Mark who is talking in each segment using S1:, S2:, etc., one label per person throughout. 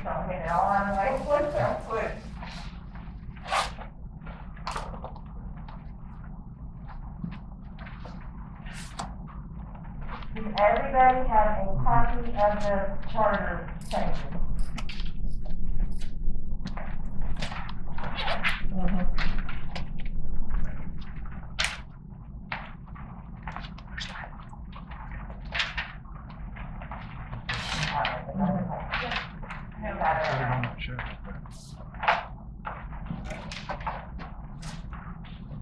S1: Don't get it all on the way. Don't put. Does everybody have a copy of the charter changes?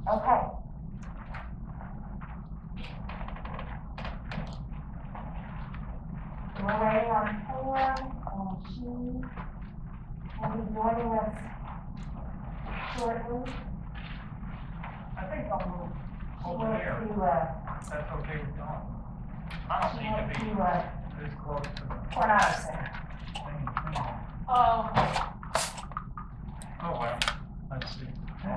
S1: Okay. We're waiting on Pam, and she will be joining us shortly.
S2: I think I'll move
S1: She
S2: over
S1: went
S2: here.
S1: to,
S2: That's okay with Dawn. I don't
S1: she
S2: need
S1: went
S2: to be
S1: to,
S2: this close to the
S1: Coronado Center.
S2: thing.
S3: Oh,
S2: Oh, well, let's see.
S1: Oh.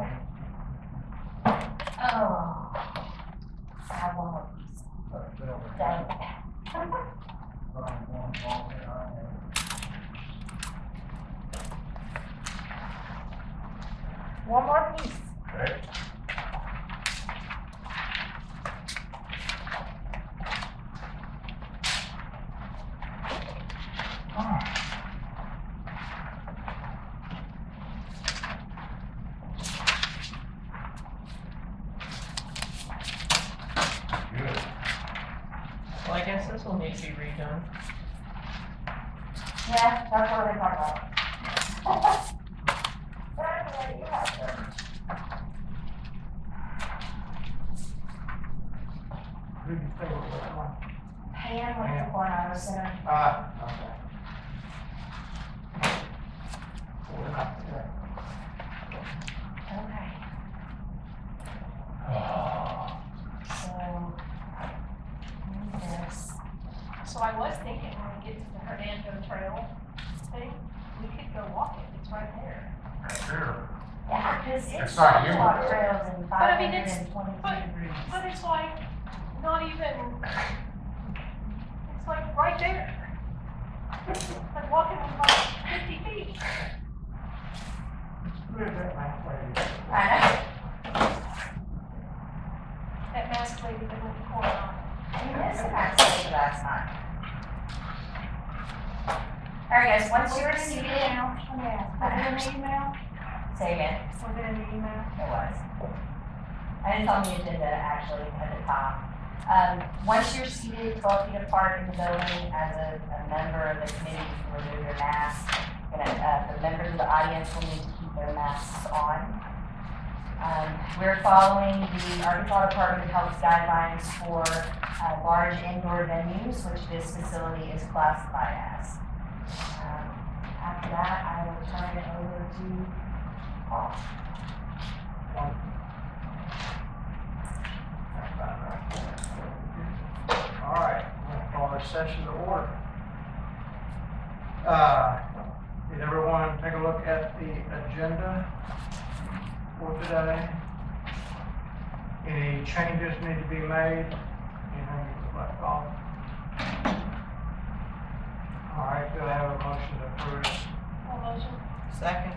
S1: I have one more piece. Dang it. One more piece.
S2: Okay. Good.
S3: well, I guess this will need to be redone.
S1: Yeah, that's what we're talking about. That's what you have to.
S2: Who do you think was that one?
S1: Pam went to Coronado Center.
S2: Okay.
S1: Okay. So, this.
S3: So I was thinking when we get to the Hernando Trail thing, we could go walk it, it's right there.
S2: Sure.
S1: Yeah, because it's
S2: It's not
S1: sidewalk
S2: humid, though.
S1: trails in
S3: But I mean, it's-
S1: 522 degrees.
S3: But it's like, not even, it's like right there. Like walking like 50 feet.
S2: Where's that last lady?
S1: I know.
S3: That masked lady that went to Coronado.
S1: We missed the conversation last night. All right, guys, once you're seated,
S3: Was it in the email?
S1: say again.
S3: Was it in the email?
S1: It was. And it's on the agenda, actually, at the top. Once you're seated 12 feet apart in the building as a member of the committee, you can remove your mask. The members of the audience will need to keep their masks on. We're following the Arkansas Department of Health guidelines for large indoor venues, which this facility is classified as. After that, I will turn it over to Paul.
S4: All right, we'll call this session to order. Did everyone take a look at the agenda for today? Any changes need to be made? Anything left off? All right, do I have a motion to approve?
S3: All motion?
S1: Second.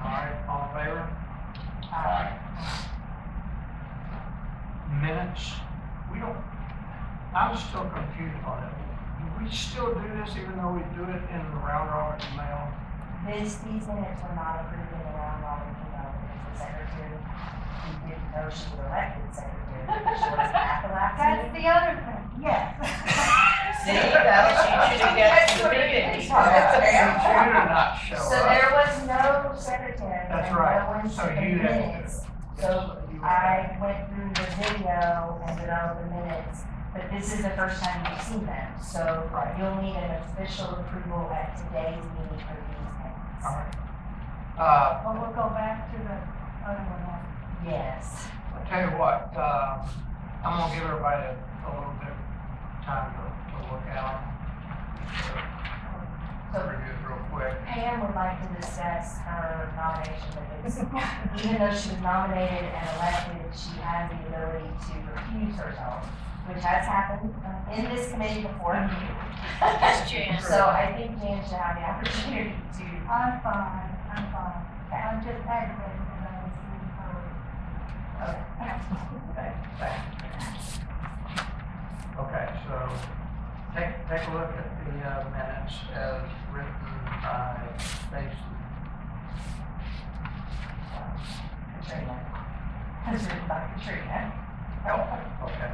S4: All right, all in favor? Minutes, we don't, I'm still confused on it. Do we still do this even though we do it in the round robin email?
S1: These minutes were not approved in the round robin email because the secretary, we didn't know she was elected secretary. She wasn't at the last
S5: That's
S1: meeting.
S5: the other thing, yes.
S1: See, that's, you should have guessed the meeting.
S4: Did you not show
S1: So
S4: up?
S1: there was no secretary.
S4: That's
S1: and
S4: right.
S1: No one
S4: So
S1: took the
S4: you had to do
S1: minutes.
S4: it.
S1: So
S4: You
S1: I went through the video and developed the minutes, but this is the first time you've seen them. So
S4: Right.
S1: you'll need an official approval at today's meeting for these minutes.
S4: All right.
S5: Well, we'll go back to the other one now.
S1: Yes.
S4: I'll tell you what, I'm gonna give everybody a little bit of time to look at them.
S1: So
S4: Review it real quick.
S1: Pam would like to discuss her nomination because even though she was nominated and elected, she has the ability to recuse herself. which has happened in this committee before.
S3: Yes, Jan.
S1: So I think Jan should have the opportunity to,
S5: I'm fine.
S1: okay.
S5: I'm just aggravated because I was being told.
S4: Okay, so take a look at the minutes as written by Stacy.
S1: Katrina. As written by Katrina.
S4: Okay.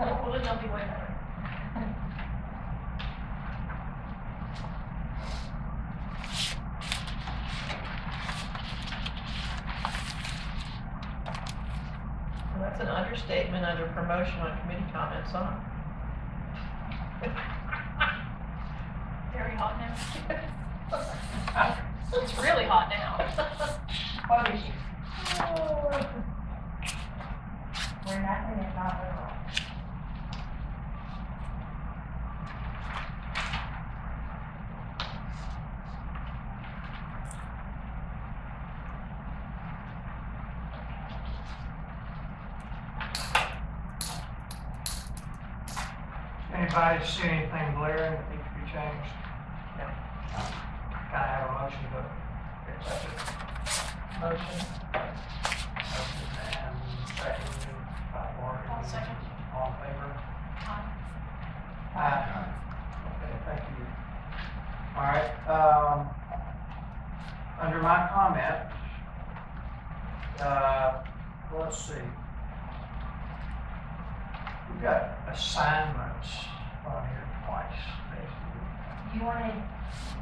S3: Well, then they'll be way better.
S6: Well, that's an understatement under promotion on committee comments, huh?
S3: Very hot now. It's really hot now.
S1: What issue? We're nothing if not liberal.
S4: Anybody see anything glaring that needs to be changed?
S6: No.
S4: Can I have a motion to accept it?
S6: Motion.
S4: Motion and second by Laurie.
S3: I'll second.
S4: All in favor?
S3: Aye.
S4: Okay, thank you. All right, under my comment, let's see. We've got assignments on here twice, basically.
S1: You wanted,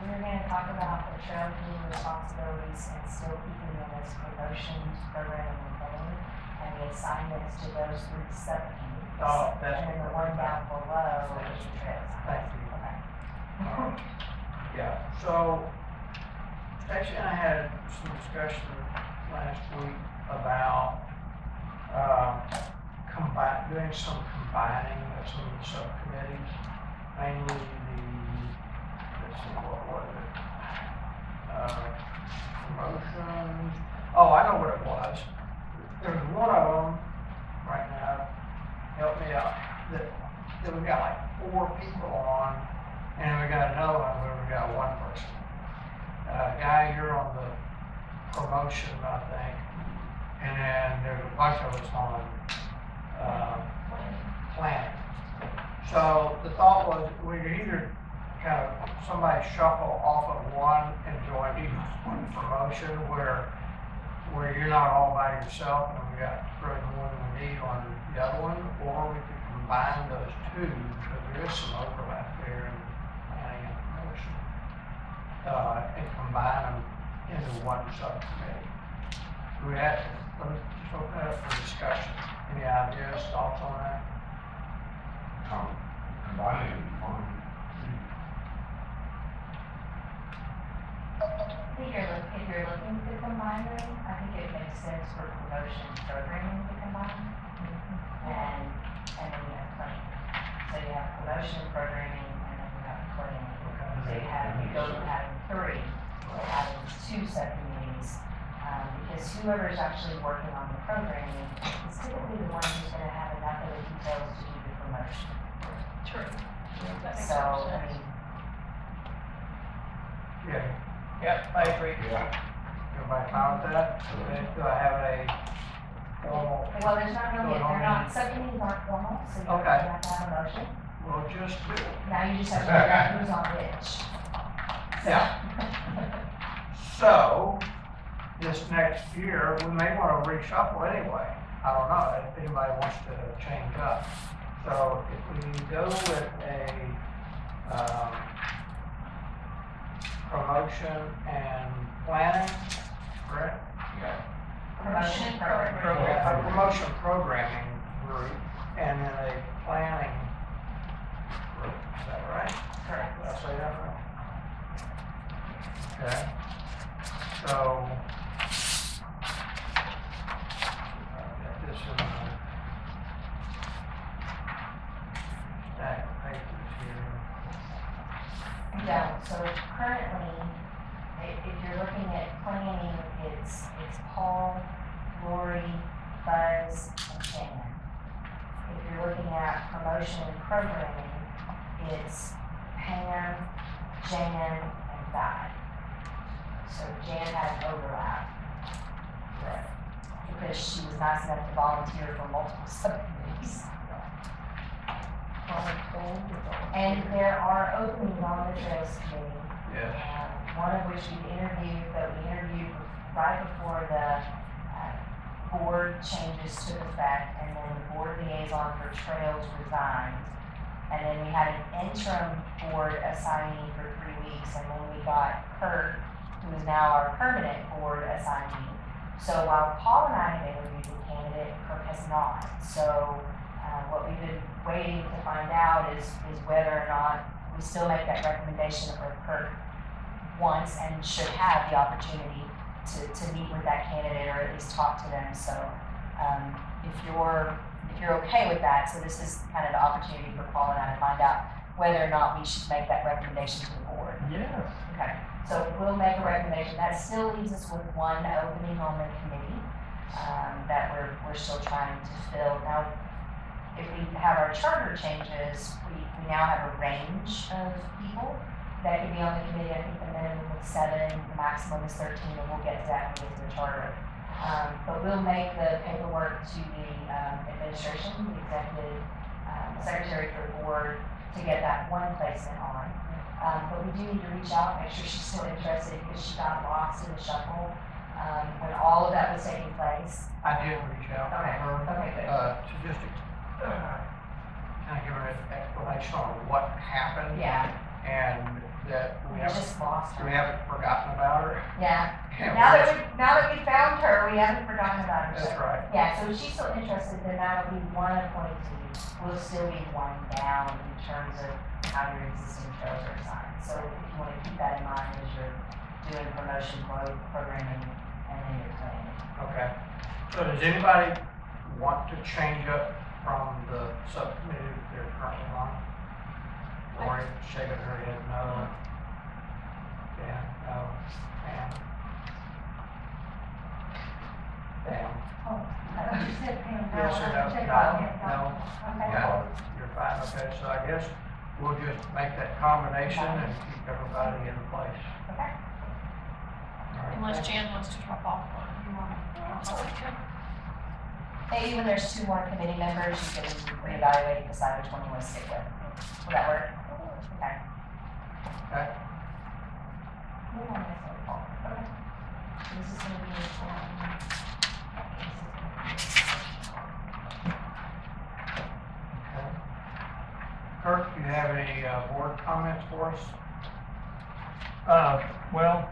S1: we were gonna talk about the trail committee responsibilities and still keeping them as promotions, programming, and planning, and the assignments to those three subcommittees.
S4: Oh, that's
S1: And then the
S4: what
S1: one down below is the trails.
S4: Thank you.
S1: Okay.
S4: Yeah, so Stacy and I had some discussion last week about, doing some combining of some of the subcommittees, mainly let's see, what was it? Promotions, oh, I know what it was. There's one of them right now, help me out, that we got like 4 people on, and we got another one where we got 1 person. Guy, you're on the promotion, I think, and then there's a bunch of us on planning. So the thought was we could either kind of somebody shuffle off of one and join either one promotion where you're not all by yourself and we got really more than we need on the other one, or we could combine those 2 because there is some overlap there in planning and promotion, and combine them into one subcommittee. We have to, let me just open it up for discussion. Any ideas, thoughts on that?
S7: Combining is fine.
S1: I think if you're looking to combine them, I think it makes sense for promotion programming to combine. And then you have planning. So you have promotion programming and then you have planning. So you go from having 3 to having 2 subcommittees. Because whoever's actually working on the programming is typically the one who's gonna have enough of the details to do the promotion.
S3: True. That makes
S1: So, I
S3: sense.
S1: mean,
S4: Yeah,
S6: Yep, I agree.
S7: Yeah.
S4: everybody fine with that? Okay, do I have a formal,
S1: well, there's not really, they're not, subcommittees aren't formal, so you don't
S4: Okay.
S1: have to have a motion.
S4: we'll just do it.
S1: Now you just have to figure out who's on which.
S4: Yeah. So, this next year, we may want to reshuffle anyway. I don't know if anybody wants to change up. So if we go with a, promotion and planning, correct?
S7: Yeah.
S1: Promotion
S6: Program.
S1: program.
S4: A promotion programming group and then a planning group, is that right?
S1: Correct.
S4: Did I say that right? Okay. So, I've got this in my stack of papers here.
S1: Yeah, so currently, if you're looking at planning, it's Paul, Laurie, Buzz, and Shannon. if you're looking at promotion and programming, it's Pam, Jan, and Di. So Jan had overlap there, because she was nice enough to volunteer for multiple subcommittees. And there are openings on the Trails Committee.
S4: Yes.
S1: One of which we interviewed right before the board changes took effect, and then the board liaison for Trails resigned. And then we had an interim board assignee for 3 weeks, and then we got Kirk, who is now our permanent board assignee. So while Paul and I have interviewed the candidate, Kirk has not. So what we've been waiting to find out is whether or not we still make that recommendation, or Kirk wants and should have the opportunity to meet with that candidate, or at least talk to them. So if you're okay with that, so this is kind of the opportunity for Paul and I to find out whether or not we should make that recommendation to the board.
S2: Yes.
S1: Okay, so we'll make a recommendation. That still leaves us with one opening on the committee that we're still trying to fill. Now, if we have our charter changes, we now have a range of people that can be on the committee. I think the minimum is 7, the maximum is 13, and we'll get to that when we get to the charter. But we'll make the paperwork to the administration, the executive secretary for the board, to get that one placement on. But we do need to reach out, make sure she's still interested, because she got lost in the shuffle when all of that was taking place.
S4: I did reach out to
S1: Okay,
S4: her,
S1: okay, good.
S4: to just kind of give her an explanation on what happened.
S1: Yeah,
S4: And that
S1: we just lost her.
S4: we haven't forgotten about her.
S1: Yeah,
S4: And
S1: now
S4: we're-
S1: that we found her, we haven't forgotten about her.
S4: That's right.
S1: Yeah, so if she's still interested, then that'll be one appointee. We'll still be one down in terms of how your existing trails are assigned. So if you want to keep that in mind as you're doing promotion, programming, and then your planning.
S4: Okay. So does anybody want to change up from the subcommittee that they're currently on? Laurie shaking her head no. Dan, no. Pam? Pam?
S5: Oh, you said Pam.
S4: Yes or no?
S5: Check
S4: No?
S5: on it.
S4: No?
S5: Okay.
S4: No, you're fine, okay, so I guess we'll just make that combination and keep everybody in place.
S1: Okay?
S4: All right.
S6: Unless Jan wants to drop off one.
S1: Maybe when there's 2 more committee members, you can reevaluate and decide which one you want to stick with. Will that work? Okay.
S4: Okay.
S1: We don't necessarily fall. Okay. So this is gonna be,
S4: Okay. Kirk, do you have any board comments for us?
S2: Well,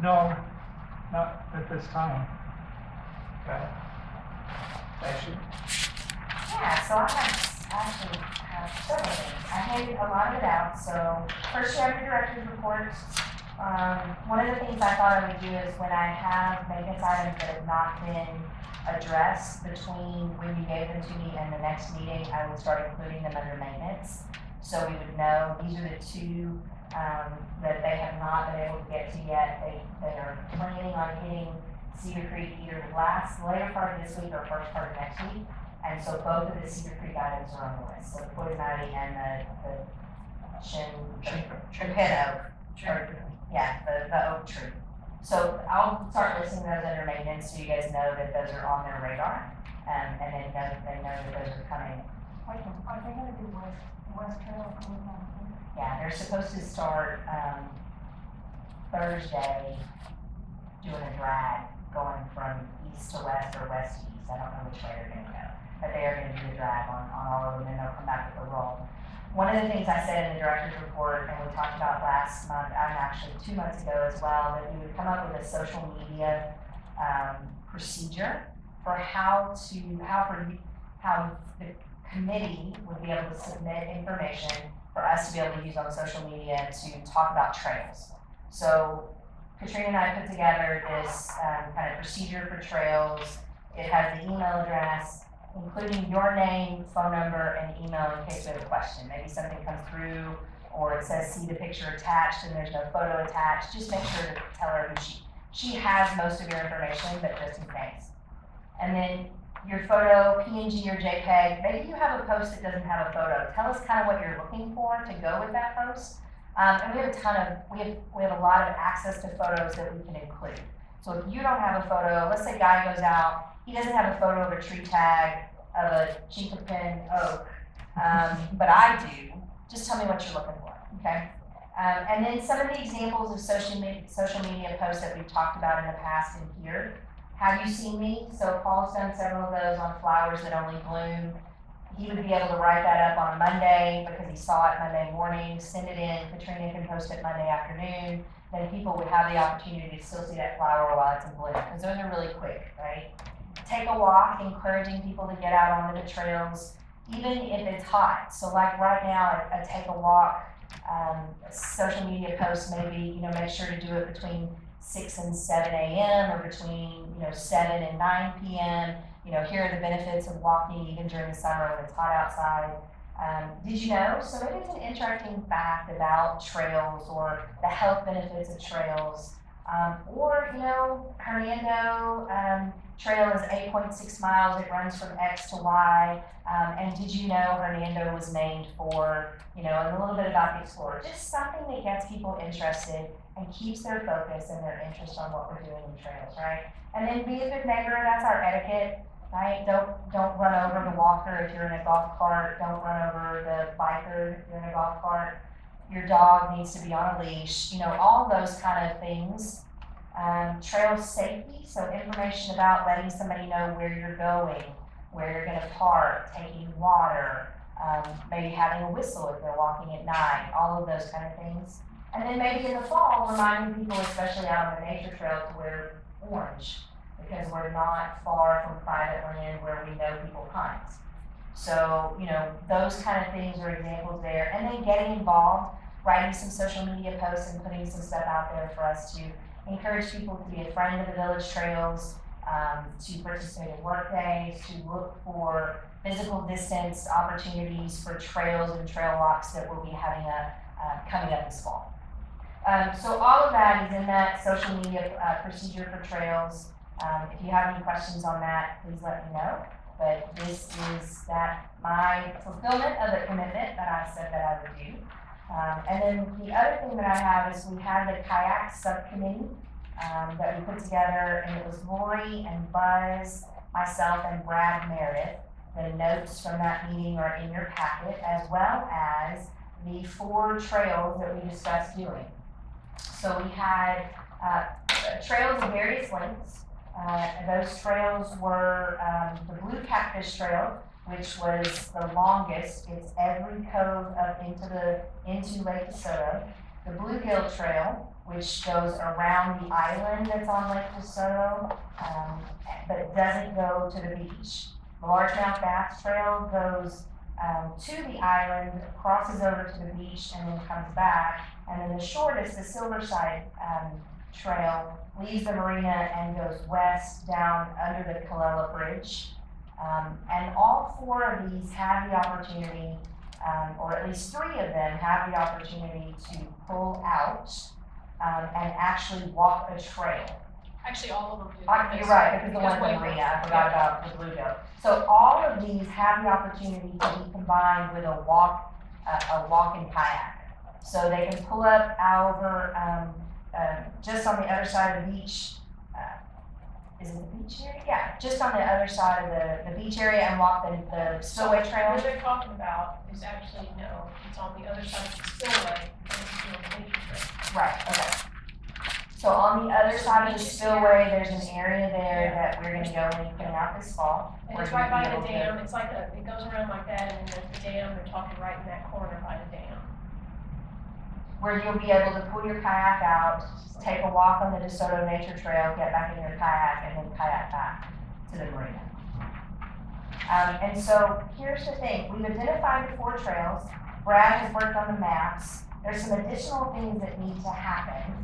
S2: no, not at this time.
S4: Okay. Stacy?
S1: yeah, so I actually have several things. I handed a lot of it out, so first you have your director's report. One of the things I thought I would do is when I have maintenance items that have not been addressed between when you gave them to me and the next meeting, I would start including them under maintenance. So we would know, these are the 2 that they have not been able to get to yet. They are planning on hitting Cedar Creek either later part of this week or first part of next week. And so both of the Cedar Creek items are on the list, so the poison ivy and the pin oak. Yeah, the oak tree. So I'll start listing those under maintenance, so you guys know that those are on their radar, and then they know that those are coming.
S5: Are they gonna do West Trail?
S1: Yeah, they're supposed to start, Thursday, doing a drag going from east to west or west to east. I don't know which way they're gonna go, but they are gonna do the drag on all of them, and they'll come back with a roll. One of the things I said in the director's report, and we talked about last month, and actually 2 months ago as well, that we would come up with a social media procedure for how the committee would be able to submit information for us to be able to use on social media to talk about trails. So Katrina and I put together this kind of procedure for trails. It has the email address, including your name, phone number, and email in case we have a question. Maybe something comes through, or it says see the picture attached and there's no photo attached. Just make sure to tell her who she has most of your information, but just in case. And then your photo, PNG or JPEG, maybe you have a post that doesn't have a photo. Tell us kind of what you're looking for to go with that post. And we have a lot of access to photos that we can include. So if you don't have a photo, let's say a guy goes out, he doesn't have a photo of a tree tag of a chinkapin oak, but I do. Just tell me what you're looking for, okay? And then some of the examples of social media posts that we've talked about in the past in here. Have you seen me? So Paul's done several of those on flowers that only bloom. He would be able to write that up on a Monday because he saw it Monday morning, send it in, Katrina can post it Monday afternoon. Then people would have the opportunity to still see that flower while it's in bloom, because those are really quick, right? Take a walk, encouraging people to get out onto the trails, even if it's hot. So like right now, a take a walk, social media post, maybe, make sure to do it between 6 and 7 a.m. or between, 7 and 9 p.m. Here are the benefits of walking even during the summer when it's hot outside. Did you know? So maybe it's an interesting fact about trails or the health benefits of trails. Hernando trail is 8.6 miles. It runs from X to Y. And did you know Hernando was named for, and a little bit about the explorer. Just something that gets people interested and keeps their focus and their interest on what we're doing in trails, right? And then be a good neighbor. That's our etiquette. Right? Don't run over the walker if you're in a golf cart. Don't run over the biker if you're in a golf cart. Your dog needs to be on a leash. All those kind of things. Trail safety, so information about letting somebody know where you're going, where you're going to park, taking water, maybe having a whistle if they're walking at night, all of those kind of things. And then maybe in the fall, reminding people, especially out on the nature trail, to wear orange, because we're not far from private land where we know people hunt. So, those kind of things are examples there. And then getting involved, writing some social media posts and putting some stuff out there for us to encourage people to be a friend of the village trails, to participate in work days, to look for physical distance opportunities for trails and trail walks that we'll be having coming up this fall. So all of that is in that social media procedure for trails. If you have any questions on that, please let me know. But this is my fulfillment of the commitment that I said that I would do. And then the other thing that I have is we had the Kayak Subcommittee that we put together, and it was Laurie and Buzz, myself, and Brad Meredith. The notes from that meeting are in your packet, as well as the 4 trails that we discussed doing. So we had trails of various lengths. Those trails were the Blue Catfish Trail, which was the longest. It's every cove up into Lake DeSoto. The Bluegill Trail, which goes around the island that's on Lake DeSoto, but it doesn't go to the beach. The Largemouth Bass Trail goes to the island, crosses over to the beach, and then comes back. And then the shortest, the Silverside Trail, leaves the marina and goes west down under the Colella Bridge. And all 4 of these have the opportunity, or at least 3 of them have the opportunity to pull out and actually walk a trail.
S3: Actually, all of them do.
S1: You're right, because the one in the marina, I forgot about the Bluegill. So all of these have the opportunity to be combined with a walk and kayak. So they can pull up over just on the other side of the beach. Is it the beach area? Yeah, just on the other side of the beach area and walk the spillway trail.
S3: What they're talking about is actually, no, it's on the other side of the spillway, and it's on the nature trail.
S1: Right, okay. So on the other side of the spillway, there's an area there that we're gonna go and clean out this fall.
S3: And it's right by the dam, it's like it goes around like that, and then there's the dam, they're talking right in that corner by the dam.
S1: Where you'll be able to pull your kayak out, take a walk on the DeSoto Nature Trail, get back in your kayak, and then kayak back to the marina. And so here's the thing, we've identified the 4 trails. Brad has worked on the maps. There's some additional things that need to happen.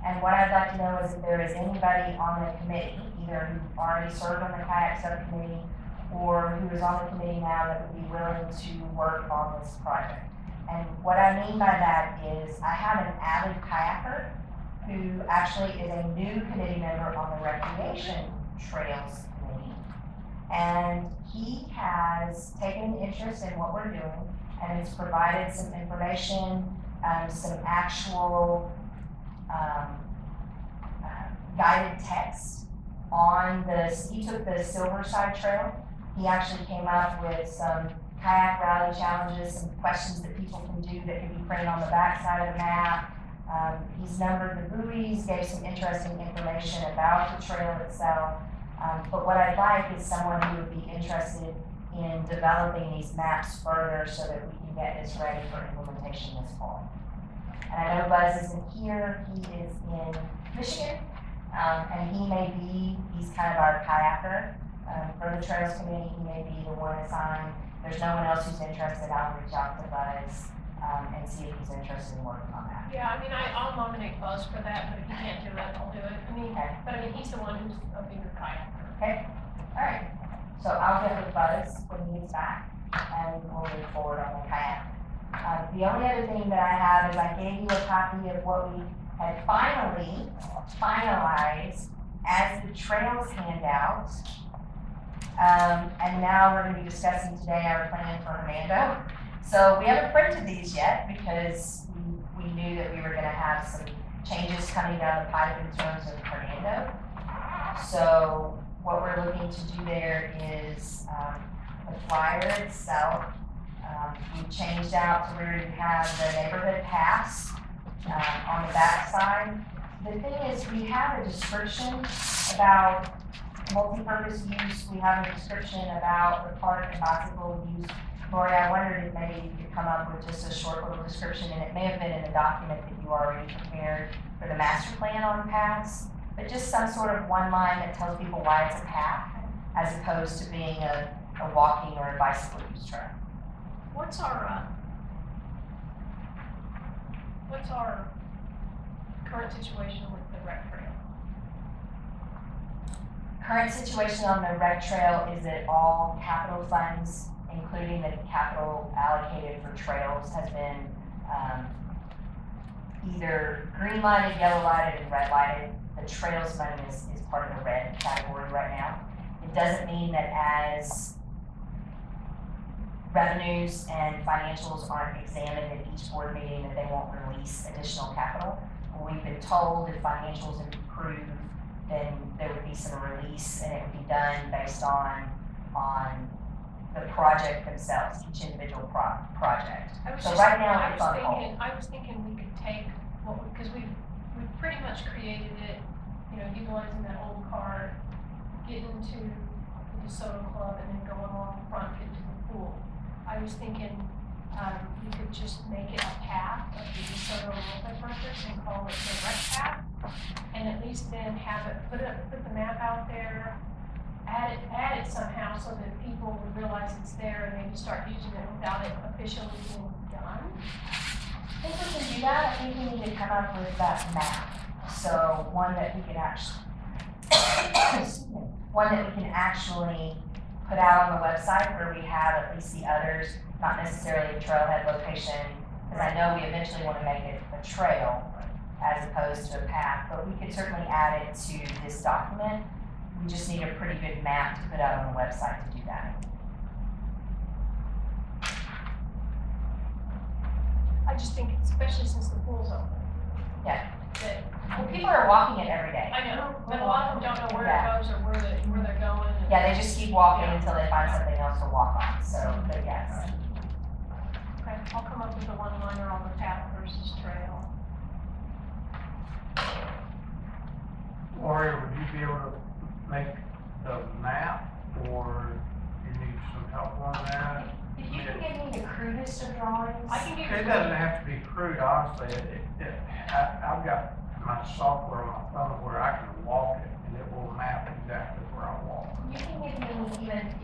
S1: And what I'd like to know is if there is anybody on the committee, either who already served on the Kayak Subcommittee or who is on the committee now that would be willing to work on this project. And what I mean by that is I have an avid kayaker who actually is a new committee member on the Recreation Trails Committee. And he has taken an interest in what we're doing and has provided some information, some actual guided text on he took the Silverside Trail. He actually came up with some kayak rally challenges, some questions that people can do that can be printed on the back side of the map. He's numbered the buoys, gave some interesting information about the trail itself. But what I'd like is someone who would be interested in developing these maps further so that we can get this ready for implementation this fall. And I know Buzz isn't here, he is in Michigan, and he's kind of our kayaker for the Trails Committee. He may be the one assigned. There's no one else who's interested. I'll reach out to Buzz and see if he's interested in working on that.
S3: Yeah, I mean, I'll nominate Buzz for that, but if he can't do it, I'll do it. I mean,
S1: Okay.
S3: but I mean, he's the one who's a bigger kayaker.
S1: Okay, all right. So I'll get with Buzz when he gets back, and we'll move forward on the kayak. The only other thing that I have is I gave you a copy of what we had finally finalized as the trails handout. And now we're gonna be discussing today our plan for Hernando. So we haven't printed these yet because we knew that we were gonna have some changes coming down the pipe in terms of Hernando. So what we're looking to do there is the flyer itself. We changed out to where you have the neighborhood paths on the back side. The thing is, we have a description about multi-purpose use. We have a description about the park and bicycle use. Laurie, I wondered if maybe you could come up with just a short little description, and it may have been in the document that you already prepared for the master plan on paths, but just some sort of one line that tells people why it's a path, as opposed to being a walking or a bicycle use trail.
S3: What's our current situation with the rec trail?
S1: Current situation on the rec trail is that all capital funds, including the capital allocated for trails, has been either green lighted, yellow lighted, and red lighted. The trails money is part of the red category right now. It doesn't mean that as revenues and financials aren't examined at each board meeting that they won't release additional capital. We've been told if financials improve, then there would be some release, and it would be done based on the project themselves, each individual project. So right now it's on hold.
S3: I was thinking we could take because we've pretty much created it, utilizing that old card, getting to the DeSoto Club and then going along the front into the pool. I was thinking you could just make it a path of the DeSoto multi-purpose and call it the rec path, and at least then have it put the map out there, add it somehow so that people would realize it's there and maybe start using it without it officially being done.
S1: I think we can do that. I think we need to come up with that map. So one that we can actually put out on the website where we have at least the others, not necessarily a trailhead location, because I know we eventually want to make it a trail as opposed to a path, but we could certainly add it to this document. We just need a pretty good map to put out on the website to do that.
S3: I just think, especially since the pool's open.
S1: Yeah.
S3: That,
S1: People are walking it every day.
S3: I know, but a lot of them don't know where it goes or where they're going. And
S1: Yeah, they just keep walking until they find something else to walk on, so, but yes.
S3: Okay, I'll come up with a one-liner on the path versus trail.
S4: Laurie, would you be able to make the map, or you need some help on that?
S1: If you can give me the crudest of drawings.
S3: I can give you.
S4: It doesn't have to be crude, honestly. I've got my software on my phone where I can walk it, and it will map exactly where I walk.
S1: You can give me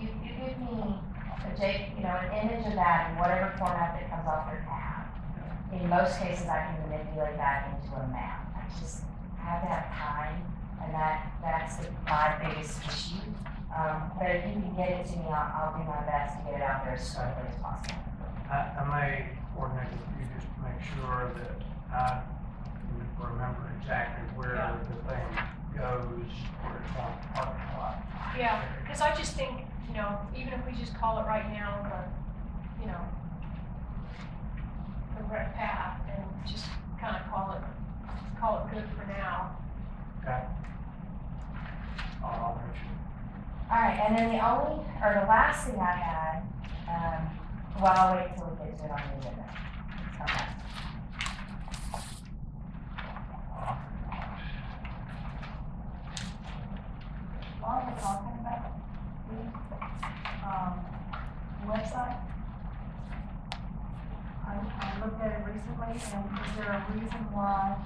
S1: you give me an image of that in whatever format that comes off your tab. In most cases, I can manipulate that into a map. I just have to have time, and that's my biggest issue. But if you can get it to me, I'll do my best to get it out there as quickly as possible.
S4: I may coordinate with you just to make sure that I remember exactly where the thing goes, where it's on the parking lot.
S3: Yeah, because I just think you know, even if we just call it right now, the, you know, the rec path, and just kind of call it good for now.
S4: Okay. Richard.
S1: All right, and then the last thing I had, well, I'll wait till we get to it on the agenda. Okay.
S5: While we're talking about the website, I looked at it recently, and is there a reason why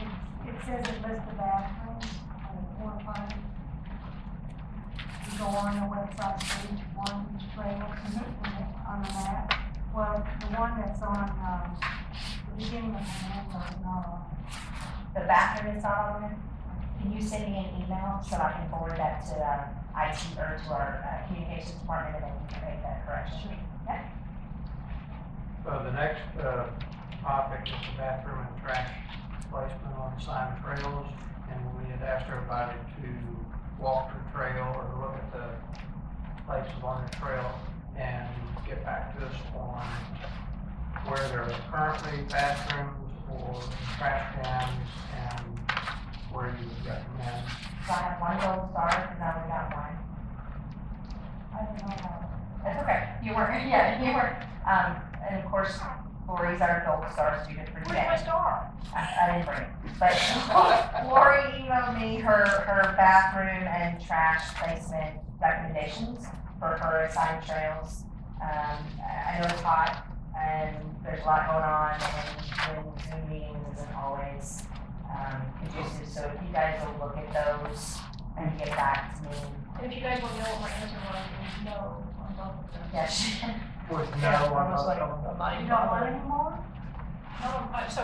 S5: it says it lists the bathrooms and the porta potty? You go on the website for each one, each trail, on the map. Well, the one that's on, the beginning of the map is not on.
S1: The bathroom is not on there. Can you send me an email so I can forward that to IT or to our communications department, and then we can make that correction? Okay.
S4: So the next, topic is the bathroom and trash placement on assigned trails. And we had asked everybody to walk the trail or look at the places on the trail and get back to us on where there are currently bathrooms or trash cans and where you would recommend.
S1: So I have one gold star, because I only got one.
S5: I didn't know that.
S1: That's okay. You weren't, yeah, you weren't. And of course, Lori's our gold star student for today.
S3: Where's my star?
S1: I didn't bring it, but Laurie emailed me her bathroom and trash placement recommendations for her assigned trails. I know it's hot and there's a lot going on, and Zoom meetings isn't always conducive, so if you guys will look at those and get back to me.
S3: And if you guys want to know what my answer was, then no on both of them.
S1: Yes.
S4: With
S6: Yeah,
S4: no one
S6: almost like
S4: else.
S6: a mind
S5: You don't want
S6: boggle.
S5: any more?
S3: No, so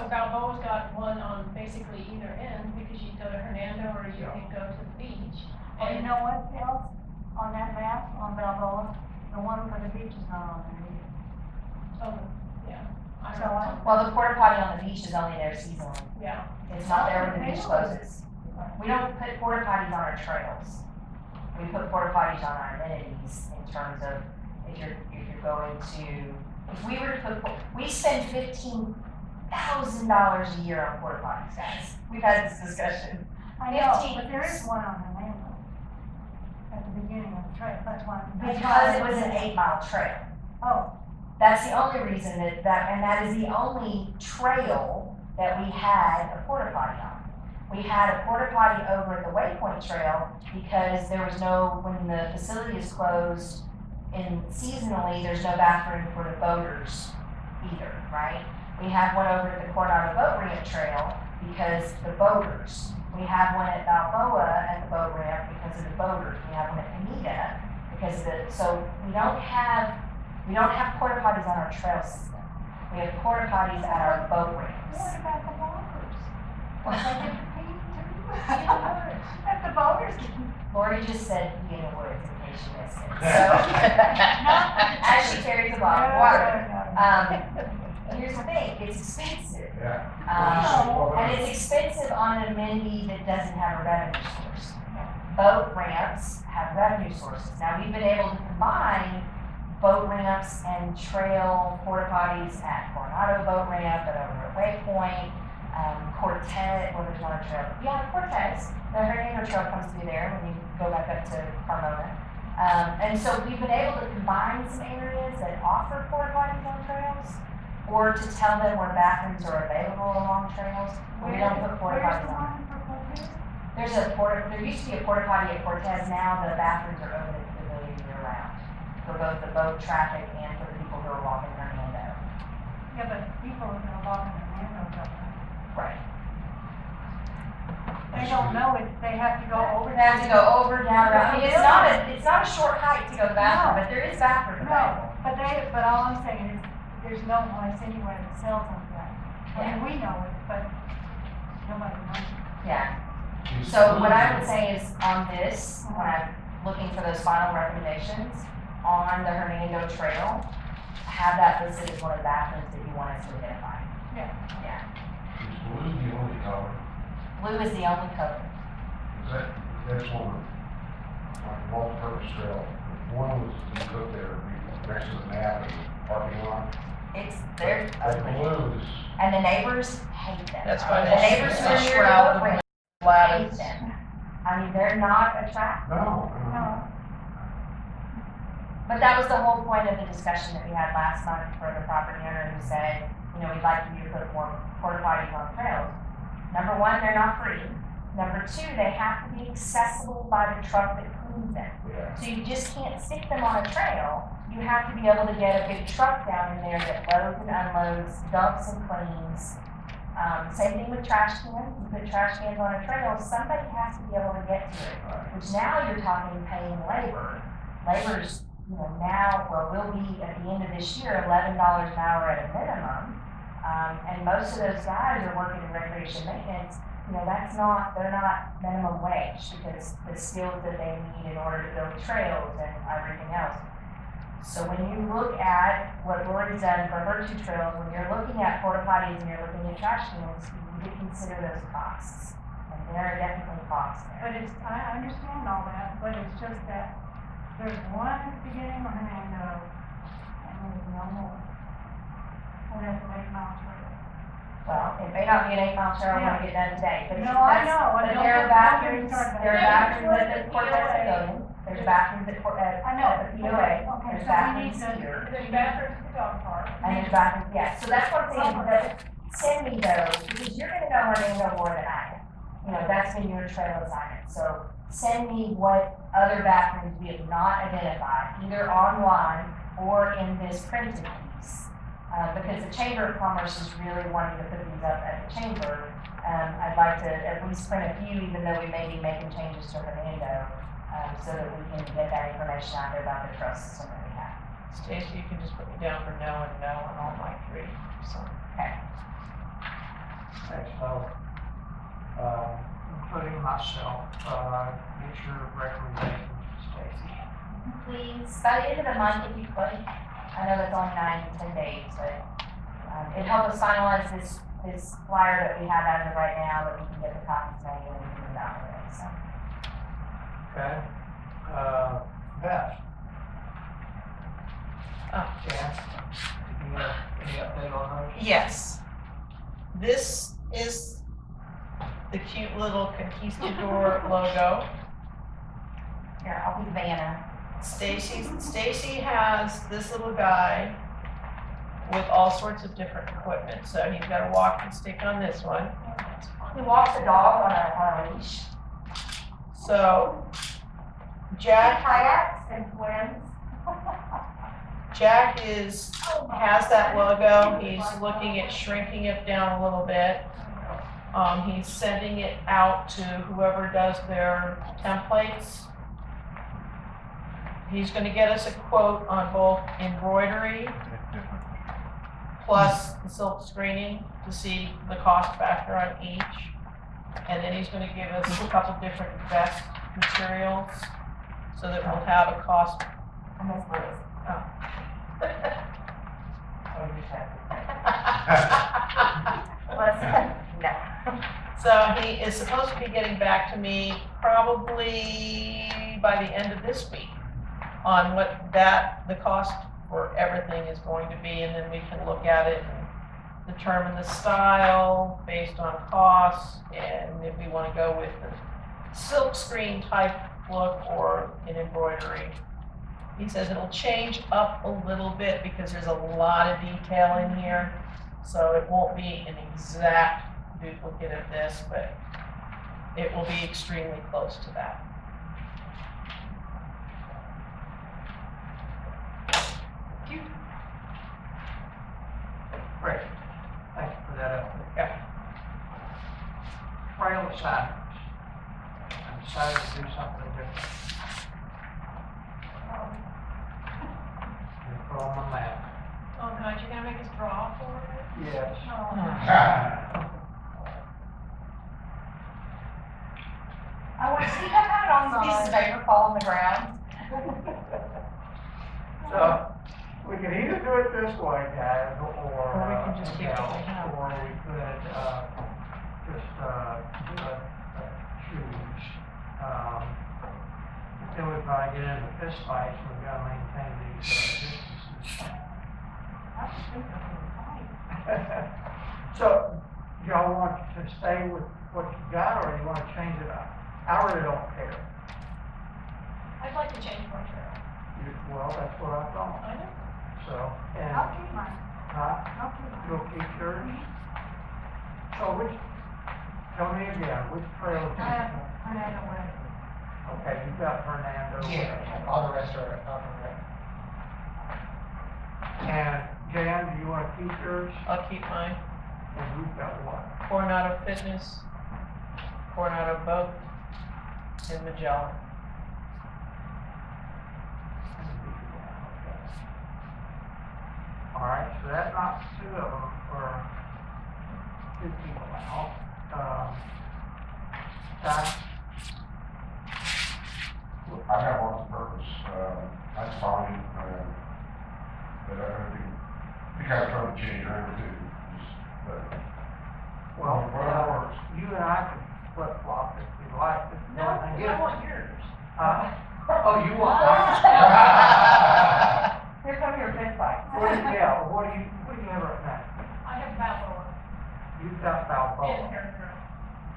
S3: Balboa's got one on basically either end, because you can go to Hernando or you can go to the beach.
S5: Oh, you
S3: And
S5: know what else on that map, on Balboa, the one for the beach is not on there either.
S3: oh, yeah, I
S5: So
S3: don't
S5: I-
S3: know.
S1: Well, the porta potty on the beach is only there seasonally.
S3: Yeah,
S1: It's not there when the beach closes. We don't put porta potties on our trails. We put porta potties on our amenities in terms of if you're going to, if we were to put, we spend $15,000 a year on porta potties, guys. We've had this discussion.
S5: I know,
S1: 15.
S5: but there is one on Hernando at the beginning of the trail, that's why.
S1: Because it was an 8-mile trail.
S5: Oh,
S1: That's the only reason and that is the only trail that we had a porta potty on. We had a porta potty over at the Waypoint Trail because there was when the facility is closed seasonally, there's no bathroom for the boaters either, right? We have one over at the Coronado Boat Ramp Trail because the boaters. We have one at Balboa at the boat ramp because of the boaters. We have one at Canita because so we don't have porta potties on our trail system. We have porta potties at our boat ramps.
S5: what about the boaters?
S1: Well,
S5: They get to pee too. If the boaters can.
S1: Lori just said be in the woods in case you missed it. So, as she carries a bottle of water. Here's the thing, it's expensive.
S4: Yeah.
S1: And it's expensive on an amenity that doesn't have a revenue source. Boat ramps have revenue sources. Now, we've been able to combine boat ramps and trail porta potties at Coronado Boat Ramp and over at Waypoint, Cortez, well, there's not a trail. Yeah, Cortez, the Hernando Trail comes through there when you go back up to Carmona. And so we've been able to combine some areas that offer porta potties on trails, or to tell them where bathrooms are available along trails, but we don't put porta
S5: Where's
S1: potties
S5: the
S1: on.
S5: one for Cortez?
S1: There used to be a porta potty at Cortez, now the bathrooms are open at the pavilion year round, for both the boat traffic and for the people who are walking Hernando.
S5: Yeah, but people are gonna walk in Hernando, don't they?
S1: Right.
S5: They don't know it, they have to go over.
S1: They have to go over, down, around, I mean, it's not a short hike to go to the bathroom, but there is bathroom available.
S5: No, but all I'm saying is, there's no place anywhere that sells them that. I mean, we know it, but nobody knows it.
S1: Yeah. So what I would say is on this, when I'm looking for those final recommendations, on the Hernando Trail, have that listed as one of the bathrooms that you want us to identify.
S5: Yeah.
S1: Yeah.
S7: Is blue the only color?
S1: Blue is the only color.
S7: That's one. like multi-purpose trail. One was to cook there, next to the map and parking lot.
S1: They're
S7: But the
S1: ugly.
S7: blues,
S1: And the neighbors hate them.
S6: That's why
S1: The
S6: they
S1: neighbors who
S6: they
S1: are near the
S6: shroud
S1: boat
S6: them
S1: ramp
S6: with
S1: hate
S6: ladders.
S1: them. I mean, they're not attractive.
S7: no.
S1: But that was the whole point of the discussion that we had last month for the property owner who said, you know, we'd like you to put more porta potties on trails. Number one, they're not free. Number two, they have to be accessible by the truck that cleans them.
S7: Yeah.
S1: So you just can't stick them on a trail. You have to be able to get a big truck down in there that loads and unloads, dumps and cleans. Same thing with trash cans. You put trash cans on a trail, somebody has to be able to get to it. Which now you're talking paying labor. Labor's, you know, now, well, will be at the end of this year, $11 an hour at a minimum. And most of those guys are working in recreation maintenance. You know, they're not minimum wage because the skills that they need in order to build trails and everything else. So when you look at what Laurie's done for her 2 trails, when you're looking at porta potties and you're looking at trash cans, you need to consider those costs. And there are definitely costs there.
S5: But I understand all that, but it's just that there's one at the beginning of Hernando, and there's no more. And that's an 8-mile trail.
S1: Well, it may not be an 8-mile trail when we get done today, but
S5: No, I know.
S1: But
S5: Don't
S1: there are
S5: get me
S1: bathrooms,
S5: started.
S1: there are bathrooms at the Cortez Pavilion, there's bathrooms at
S5: I know.
S1: at the POA,
S5: Okay,
S1: there's
S5: so we
S1: bathrooms
S5: need to-
S1: here.
S3: There's bathrooms at the dog park.
S1: And there's bathrooms, yeah, so that's what I'm saying, that send me those, because you're gonna know Hernando more than I am. You know, that's been your trail assignment, so send me what other bathrooms we have not identified, either online or in this printed piece. Because the Chamber of Commerce is really wanting to put these up at the Chamber. I'd like to at least print a few, even though we may be making changes to Hernando, so that we can get that information out there about the trust system that we have.
S6: Stacy, you can just put me down for no and no on all my 3, so.
S1: Okay.
S4: Okay, so, including myself, get your recommendations, Stacy.
S1: Please, by the end of the month, if you could. I know that's only 9 to 10 days, but it'd help us finalize this flyer that we have as of right now, that we can get the copies made and we can move out with it, so.
S4: Okay, Beth.
S6: Oh.
S4: Jan, any update on those?
S6: Yes. This is the cute little conquistador logo.
S1: Here, I'll be Vanna.
S6: Stacy has this little guy with all sorts of different equipment. So he's got a walking stick on this one.
S1: He walks the dog on a leash.
S6: So Jack
S1: Kayaks and swims.
S6: Jack has that logo. He's looking at shrinking it down a little bit. He's sending it out to whoever does their templates. He's going to get us a quote on both embroidery plus the silk screening to see the cost factor on each. And then he's going to give us a couple different vest materials so that we'll have a cost.
S1: I miss Liz.
S6: Oh.
S1: Oh, you said. No.
S6: So he is supposed to be getting back to me probably by the end of this week on what the cost for everything is going to be, and then we can look at it and determine the style based on cost, and if we want to go with the silk screen type look or an embroidery. He says it'll change up a little bit because there's a lot of detail in here, so it won't be an exact duplicate of this, but it will be extremely close to that.
S4: Great, thank you for that update.
S6: Yeah.
S4: Trail assignments. I decided to do something different. And put on my map.
S3: Oh God, you're gonna make us draw for it?
S4: Yes.
S1: I want to see that have it on these pieces of paper fall on the ground.
S4: So, we can either do it this way, guys, or,
S6: we can just keep
S4: you
S6: it
S4: know,
S6: we have.
S4: or we could, just, choose. Then we probably get into fist fights, and we gotta maintain these, distances.
S5: I just think that's fine.
S4: So, y'all want to stay with what you got, or you wanna change it up? I really don't care.
S3: I'd like to change my trail.
S4: Well, that's what I thought,
S3: I know.
S4: so, and,
S5: I'll keep mine,
S4: huh,
S5: I'll keep mine.
S4: you'll keep yours? So which, tell me again, which trail do you
S5: I have
S4: want?
S5: Hernando Way.
S4: Okay, you've got Hernando.
S8: Yeah, all the rest are up and running.
S4: And Jan, do you wanna keep yours?
S6: I'll keep mine.
S4: And you've got what?
S6: Coronado Fitness, Coronado Boat, and Magellan.
S4: All right, so that knocks two of them for two people out. Ty?
S7: I got one purpose, that's fine, but I think, we kind of trying to change around too, just, but,
S4: Well,
S7: whatever works.
S4: you and I can flip flop if you'd like.
S3: No, I want yours.
S4: Oh, you want mine?
S1: Here come your fist fights.
S4: What do you have right now?
S3: I have Balboa
S4: You've got
S3: and
S4: Balboa.
S3: Herndon.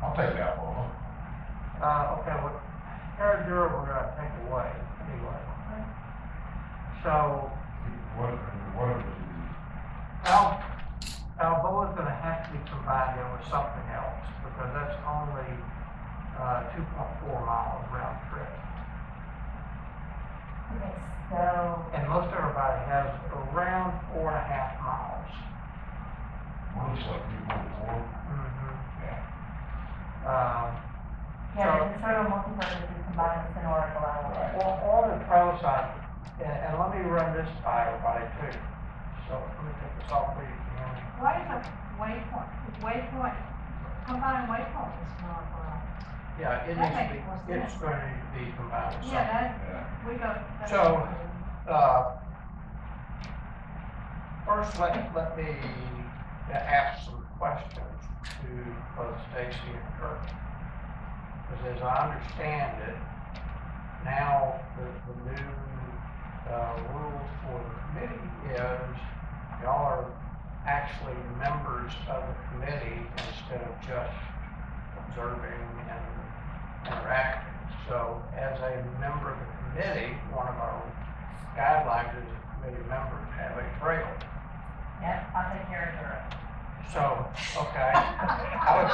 S7: I'll take that one.
S4: Okay, well, Herradura we're gonna take away anyway. So,
S7: What is it?
S4: Balboa's gonna have to be combined in with something else, because that's only, 2.4 miles round trip.
S1: Okay, so,
S4: And most everybody has around 4.5 miles.
S7: What is like, 3.4? Yeah.
S1: yeah, the sort of multi-purpose is combined with Sonora Glen.
S7: Right.
S4: Well, on the trail side, and let me run this by everybody too. So let me take this off for you, can you hear me?
S5: What is a waypoint? Is waypoint, combined waypoint is not right.
S4: Yeah, it
S5: That
S4: needs to be,
S5: makes more
S4: it's
S5: sense.
S4: going to need to be combined with
S5: Yeah,
S4: something.
S5: that, we go. that's-
S4: So, first let me ask some questions to both Stacy and Kirk. Because as I understand it, now the new, rules for the committee is y'all are actually members of the committee instead of just observing and interacting. So as a member of the committee, one of our guidelines is that committee members have a trail.
S1: Yep, I'll take care of her.
S4: So, okay, I would,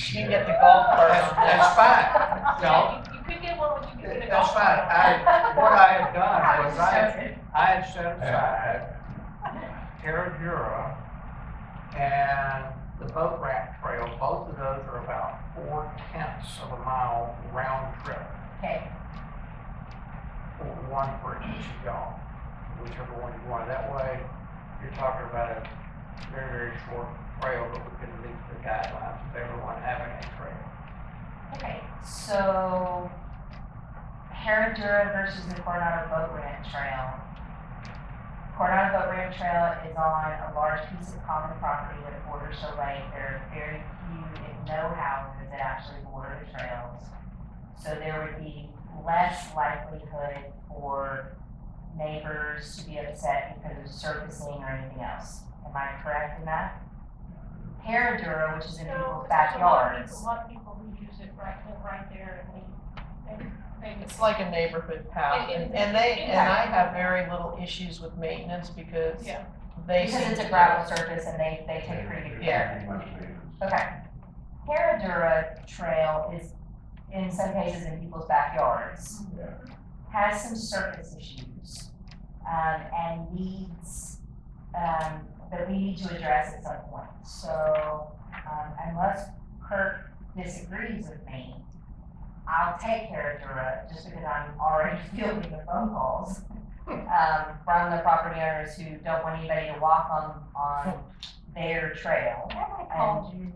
S6: You can get the golf cart on
S4: that's
S6: that.
S4: fine. No,
S3: You could get one with you could get a
S4: that's
S3: golf
S4: fine.
S3: cart.
S4: What I had done
S1: I
S4: was
S1: was
S4: I
S1: just
S4: had set aside Herradura and the boat ramp trail. Both of those are about 0.4 of a mile round trip.
S1: Okay,
S4: One for each of y'all, whichever one you want. That way, you're talking about a very, very short trail, but we can meet the guidelines of everyone having a trail.
S1: okay, so Herradura versus the Coronado Boat Ramp Trail. Coronado Boat Ramp Trail is on a large piece of common property that borders the lake. There are very few, if no houses that actually border the trails. So there would be less likelihood for neighbors to be upset because of surfacing or anything else. Am I correct in that? Herradura, which is in
S3: No,
S1: people's
S3: there's a lot of
S1: backyards.
S3: people- A lot of people who use it right there and they.
S6: It's like a neighborhood path, and I have very little issues with maintenance because
S3: Yeah.
S6: they
S1: Because
S6: seem
S1: it's
S6: to
S1: a gravel surface and they take pretty good care.
S7: Pretty much maintenance.
S1: Okay. Herradura Trail is in some cases in people's backyards,
S7: Yeah.
S1: has some surface issues, and needs, that we need to address at some point. So, unless Kirk disagrees with me, I'll take Herradura just because I'm already fielding the phone calls, from the property owners who don't want anybody to walk on their trail.
S5: Nobody called you.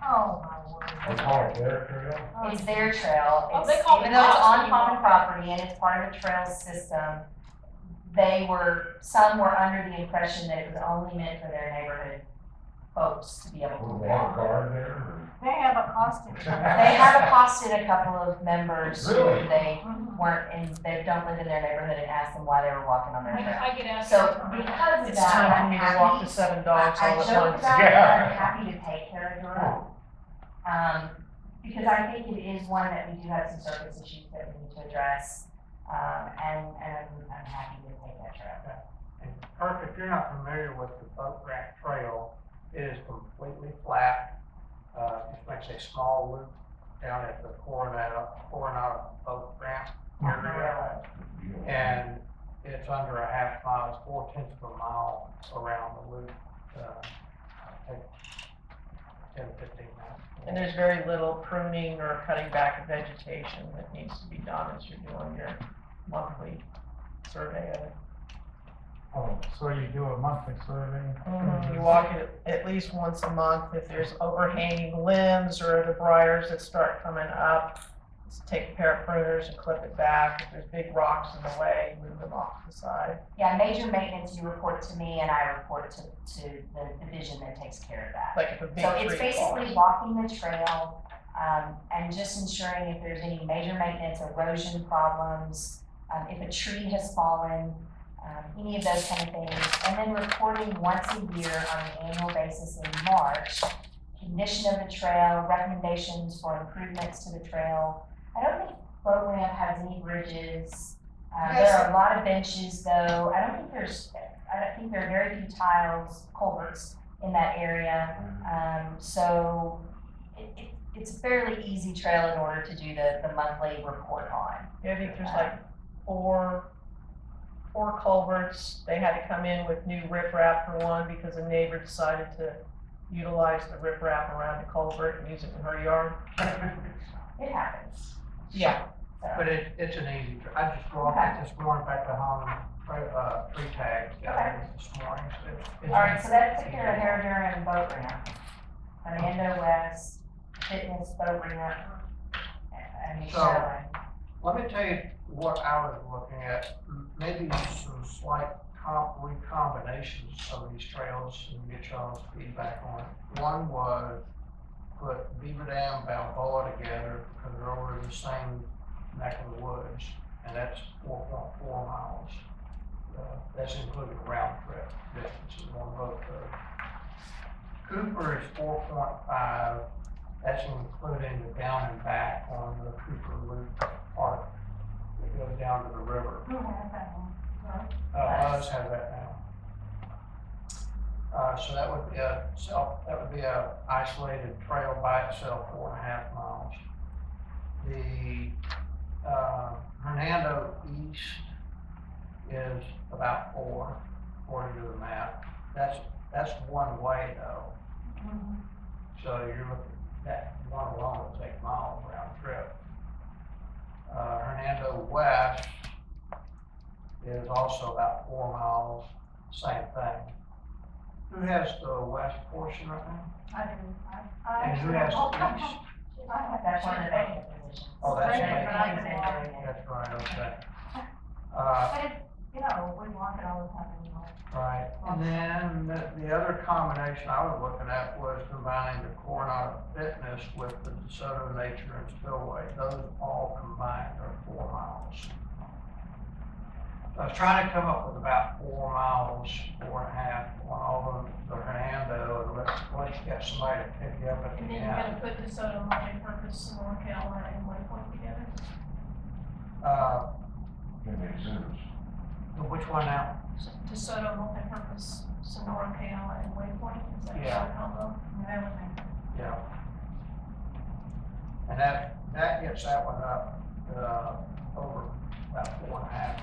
S5: Oh, my word.
S7: They call it their trail?
S1: It's their trail,
S3: Oh,
S1: it's,
S3: they call it
S1: even though it's on
S3: ours.
S1: common property and it's part of the trail system, some were under the impression that it was only meant for their neighborhood folks to be able to
S7: Will
S1: walk.
S7: they have a guard there, or?
S5: They have accosted.
S1: They have accosted a couple of members who
S7: Really?
S1: they
S5: Mhm.
S1: weren't in, they don't live in their neighborhood and asked them why they were walking on their trail.
S3: I get asked.
S1: So because of
S6: It's
S1: that,
S6: time for
S1: I'm
S6: me to walk the
S1: happy,
S6: 7 dogs
S1: I
S6: all at
S1: joke
S6: once.
S1: about it, but
S7: Yeah.
S1: I'm happy to take care of Dora. Because I think it is one that we do have some surface issues that we need to address. And I'm happy to take that trail.
S4: And Kirk, if you're not familiar with the boat ramp trail, it is completely flat. Just makes a small loop down at the Coronado boat ramp area. And it's under a half mile, it's 4/10 of a mile around the loop. Take 10, 15 minutes.
S6: And there's very little pruning or cutting back of vegetation that needs to be done as you're doing your monthly survey of it.
S2: Oh, so you do a monthly survey?
S6: You walk it at least once a month. If there's overhanging limbs or the briars that start coming up, just take a pair of pruners and clip it back. If there's big rocks in the way, move them off to the side.
S1: Yeah, major maintenance, you report to me and I report to the division that takes care of that.
S6: Like if a big
S1: So
S6: tree
S1: it's basically
S6: falls.
S1: walking the trail, and just ensuring if there's any major maintenance, erosion problems, if a tree has fallen, any of those kind of things. And then reporting once a year on an annual basis in March, condition of the trail, recommendations for improvements to the trail. I don't think boat ramp has any bridges. There are a lot of benches though. I think there are very few culverts in that area. So it's a fairly easy trail in order to do the monthly report on.
S6: Yeah, I think there's like four culverts. They had to come in with new riprap for one because a neighbor decided to utilize the riprap around the culvert and use it in her yard.
S1: It happens.
S6: Yeah.
S4: But it's an easy, I just walked it this morning back to home, tree tags down this morning. So it's-
S1: All right, so that took care of Herradura and boat ramp. Hernando West, fitness, boat ramp, and
S4: So-
S1: showing.
S4: Let me tell you what I was looking at, maybe some slight recombinations of these trails and get y'all's feedback on it. One was put Beaver Dam, Balboa together because they're over in the same neck of the woods, and that's 4.4 miles. That's including round trip distances on both those. Cooper is 4.5, that's including the down and back on the Cooper Loop part that goes down to the river.
S5: Who has that one?
S4: Us have that now. So that would be a isolated trail by itself, 4.5 miles. The, Hernando East is about 4, according to the map. That's one way though.
S5: Mhm.
S4: So you're looking, that one alone would take miles round trip. Hernando West is also about 4 miles, same thing. Who has the west portion right now?
S5: I do, I
S4: And who
S5: actually.
S4: has the east?
S5: I have
S1: That's one of the vacant positions.
S4: Oh, that's
S5: Vacant,
S4: right.
S5: but I can walk it.
S4: That's right, okay.
S5: But it's, we walk it all the time anyway.
S4: Right, and then the other combination I was looking at was combining the Coronado Fitness with the DeSoto Nature and Spillway. Those all combined are 4 miles. So I was trying to come up with about 4 miles, 4.5 on all of the Hernando, unless you got somebody to pick you up at
S3: And
S4: the
S3: then you're
S4: end.
S3: gonna put DeSoto multi-purpose, NorCal, and Waypoint together?
S7: That makes sense.
S4: Which one now?
S3: So DeSoto multi-purpose, Sonora, Kayla, and Waypoint, is that
S4: Yeah.
S3: your combo?
S5: That would make sense.
S4: Yeah. And that gets that one up, over about 4.5.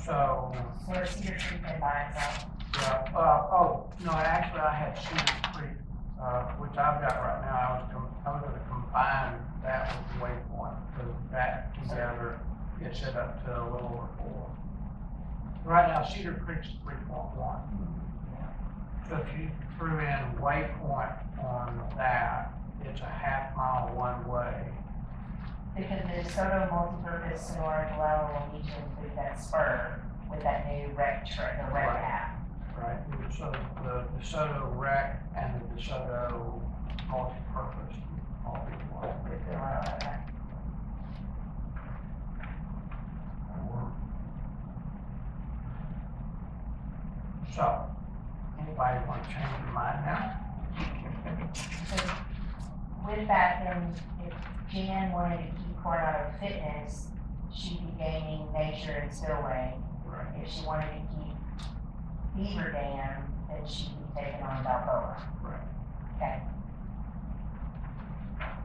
S4: So,
S1: Where Cedar Creek and by itself.
S4: yeah, no, actually I had Cedar Creek, which I've got right now. I was gonna combine that with Waypoint, because that together gets it up to a little over 4. Right now Cedar Creek's 3.1. So if you threw in Waypoint on that, it's a half mile one way.
S1: Because the DeSoto multi-purpose Sonora Dwell will need to include that spur. with that new rec the rec
S4: Right.
S1: app.
S4: Right, so the DeSoto rec and the DeSoto multi-purpose, all be one.
S1: Okay.
S4: So, anybody want to change their mind now?
S1: So with that, then if Jan wanted to keep Coronado Fitness, she'd be gaining Nature and Stillway.
S4: Right.
S1: If she wanted to keep Beaver Dam, then she'd be taking on Balboa.
S4: Right.
S1: Okay,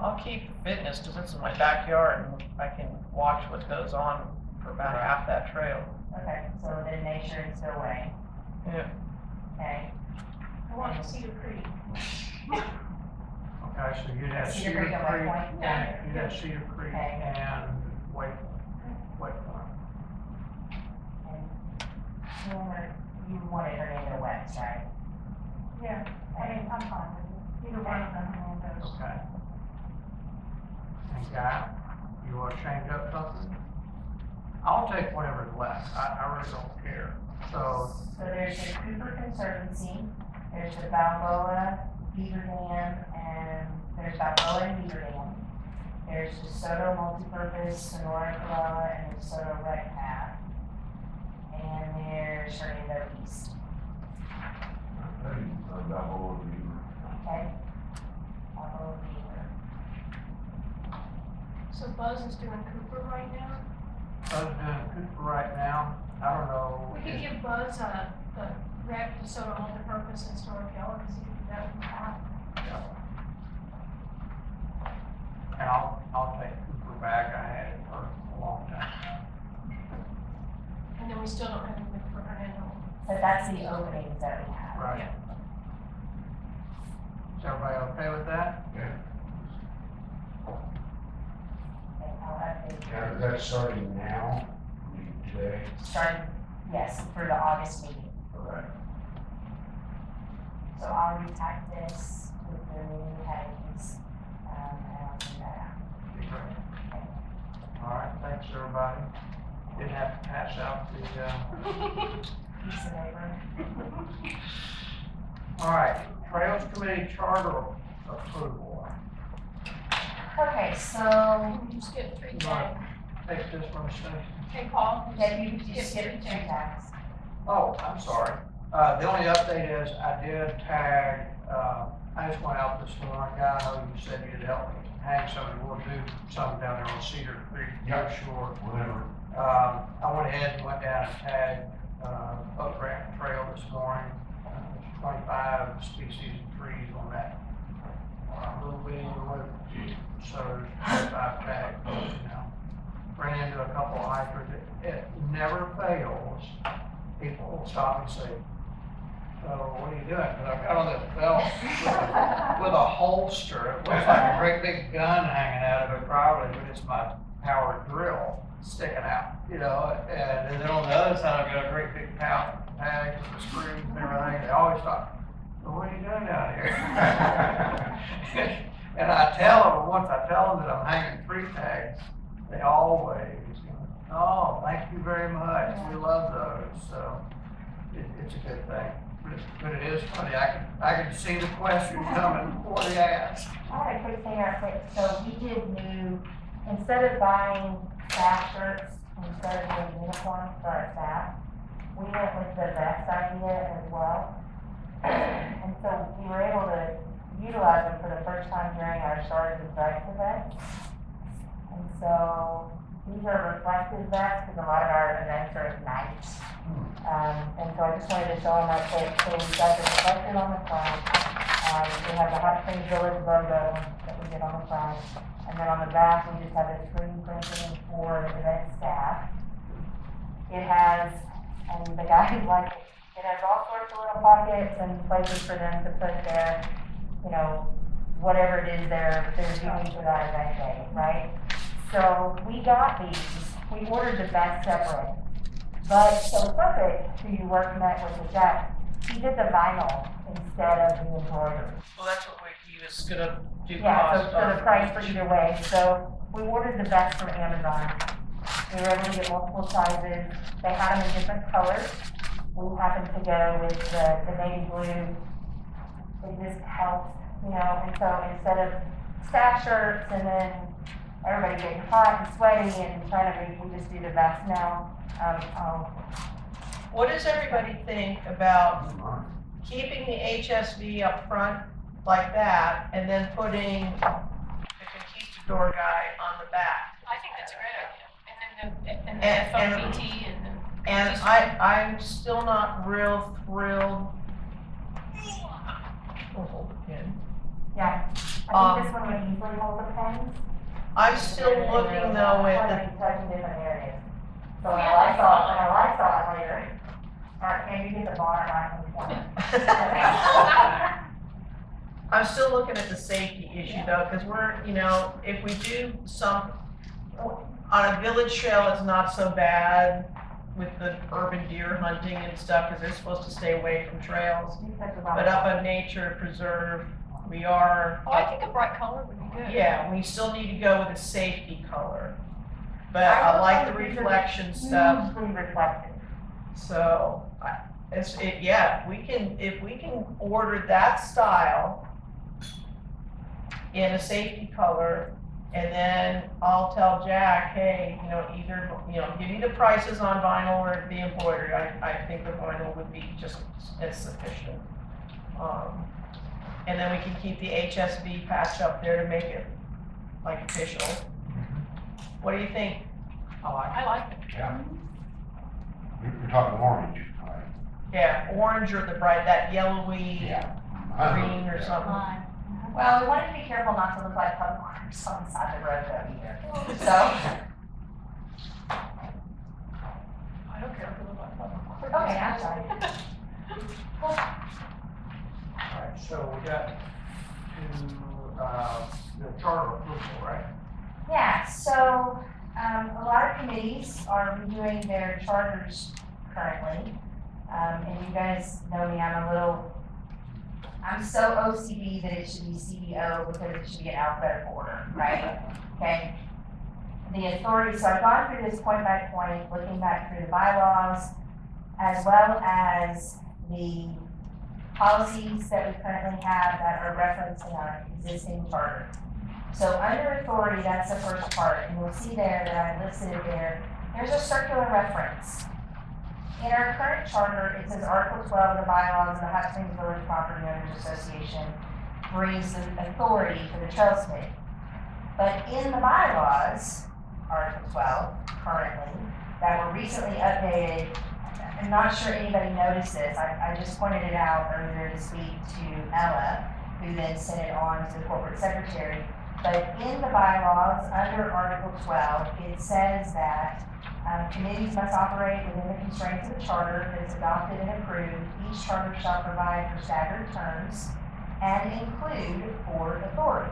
S6: I'll keep the fitness, cause it's in my backyard and I can watch what goes on for about half that trail.
S1: okay, so then Nature and Stillway,
S6: Yeah.
S1: okay?
S3: I want to Cedar Creek.
S4: Okay, so you'd have
S1: Cedar
S4: Cedar
S1: Creek and
S4: Creek,
S1: White Point?
S4: and you'd have Cedar Creek
S1: Okay.
S4: and White Point.
S1: And you wanted Hernando West, right?
S5: Yeah, I mean, I'm fine with it, either one of them, Hernando's.
S4: Okay. And Guy, you want to change up something? I'll take whatever's left, I really don't care. So,
S1: So there's the Cooper Conservancy, there's the Balboa, Beaver Dam, and there's Balboa and Beaver Dam. There's the Soto Multipurpose, Sonora Corolla, and the Soto Rec Path. And there's Hernando East, okay? Balboa Beaver.
S3: So Buzz is doing Cooper right now.
S4: other than Cooper right now, I don't know.
S3: We could give Buzz the rec to sort of multi-purpose and store yellow, because he could do that with the app.
S4: And I'll take Cooper back, I had it for a long time.
S3: And then we still don't have anything for Hernando.
S1: So that's the openings that we have.
S4: Right.
S3: Yeah.
S4: Is everybody okay with that?
S7: Yeah.
S1: Okay, I'll update
S7: Now,
S1: you.
S7: is that starting now, today?
S1: Starting, yes, for the August meeting.
S7: Okay.
S1: So I'll retype this with the new headings, and I'll send that out.
S4: Be great. All right, thanks, everybody. Didn't have to pass out the,
S1: Piece of paper.
S4: all right, Trails Committee Charter approval.
S1: Okay, so,
S3: You skip 3
S4: Right.
S3: tags.
S4: Take this one, Stacy.
S3: Hey, Paul.
S1: yeah, you
S3: skip
S1: skip
S3: 3
S1: two
S3: tags.
S1: tags.
S4: Oh, I'm sorry. The only update is I did tag, I just went out this morning, guy, I know you said you'd help me hang something, we'll do something down there on Cedar Creek,
S7: Yep.
S4: sure.
S7: Whatever.
S4: I went ahead and went down and tagged, Oak Grant Trail this morning. There's 25 species of trees on that. Little bitty loop, so there's 25 tags, you know. Ran into a couple of hikers, it never fails. People will stop and say, so what are you doing? Cause I've got on this belt with a holster, it looks like a great big gun hanging out of it probably, but it's my powered drill sticking out, you know, and then on the other side, I've got a great big pouch with tags with the screws and everything, they always stop, so what are you doing down here? And I tell them, once I tell them that I'm hanging tree tags, they always, oh, thank you very much, we love those, so it's a good thing. But it is funny, I can see the question coming before they ask.
S1: I had a quick thing real quick, so we did new, instead of buying staff shirts, instead of doing uniforms for our staff, we went with the vest idea as well. And so we were able to utilize them for the first time during our Stars and Stripes event. And so these are reflective vests, because a lot of our events are at night. And so I just wanted to show them that quick. So we've got the reflective on the front. We have the Hot Springs Village logo that we did on the front. And then on the back, we just have the screen printing for the event staff. It has, and the guys like it, it has all sorts of little pockets and places for them to put their, you know, whatever it is they're doing for that event day, right? So we got these, we ordered the vest separate. But so perfect who worked met with the chef, he did the vinyl instead of the embroidery.
S6: Well, that's what he was gonna do.
S1: Yeah,
S6: cost
S1: so the
S6: of-
S1: price for either way, so we ordered the vest from Amazon. We were able to get multiple sizes. They had them in different colors. We happened to go with the navy blue. It just helps, you know, and so instead of staff shirts and then everybody getting hot and sweaty and trying to read, we just do the vest now.
S6: What does everybody think about keeping the HSV up front like that and then putting the conquistador guy on the back?
S3: I think that's a great idea. And then
S6: And-
S3: the FOBT and then.
S6: And I'm still not real thrilled. We'll hold the pin.
S1: Yeah, I think this one would easily hold the pens.
S6: I'm still looking though at the,
S1: Touching different areas. So when I saw it later, can you get the Barnard one?
S6: I'm still looking at the safety issue though, because we're, you know, if we do some, on a village trail, it's not so bad with the urban deer hunting and stuff, because they're supposed to stay away from trails. But up a nature preserve, we are.
S3: Oh, I think a bright color would be good.
S6: Yeah, we still need to go with a safety color. But I like the reflection stuff,
S1: Hugely reflective.
S6: so if we can order that style in a safety color, and then I'll tell Jack, hey, you know, either, you know, give me the prices on vinyl or the embroidery. I think the vinyl would be just as sufficient. And then we can keep the HSV patch up there to make it like official. What do you think?
S3: I like it.
S7: Yeah. You're talking orange, right?
S6: Yeah, orange or the bright, that yellowy
S7: Yeah.
S6: green or something.
S1: Well, we wanted to be careful not to look like bookmarks on the side of the road though either. So,
S3: I don't care if it looks like that.
S1: okay, I'm sorry.
S4: Alright, so we got to, the charter approval, right?
S1: Yeah, so, a lot of committees are reviewing their charters currently. And you guys know me, I'm so OCD that it should be CBO because it should be in alphabetical order, right? Okay. The authority, so I've gone through this point by point, looking back through the bylaws, as well as the policies that we currently have that are referenced in our existing charter. So under authority, that's the first part, and you'll see there that I listed it there. There's a circular reference. In our current charter, it says Article 12 of the bylaws of the Hot Springs Village Property Owners Association brings the authority for the Trails Committee. But in the bylaws, Article 12, currently, that were recently updated, I'm not sure anybody noticed this. I just pointed it out earlier to speak to Ella, who then sent it on to the corporate secretary. But in the bylaws, under Article 12, it says that committees must operate within the constraints of the charter that is adopted and approved. Each charter shall provide for staggered terms and include board authority,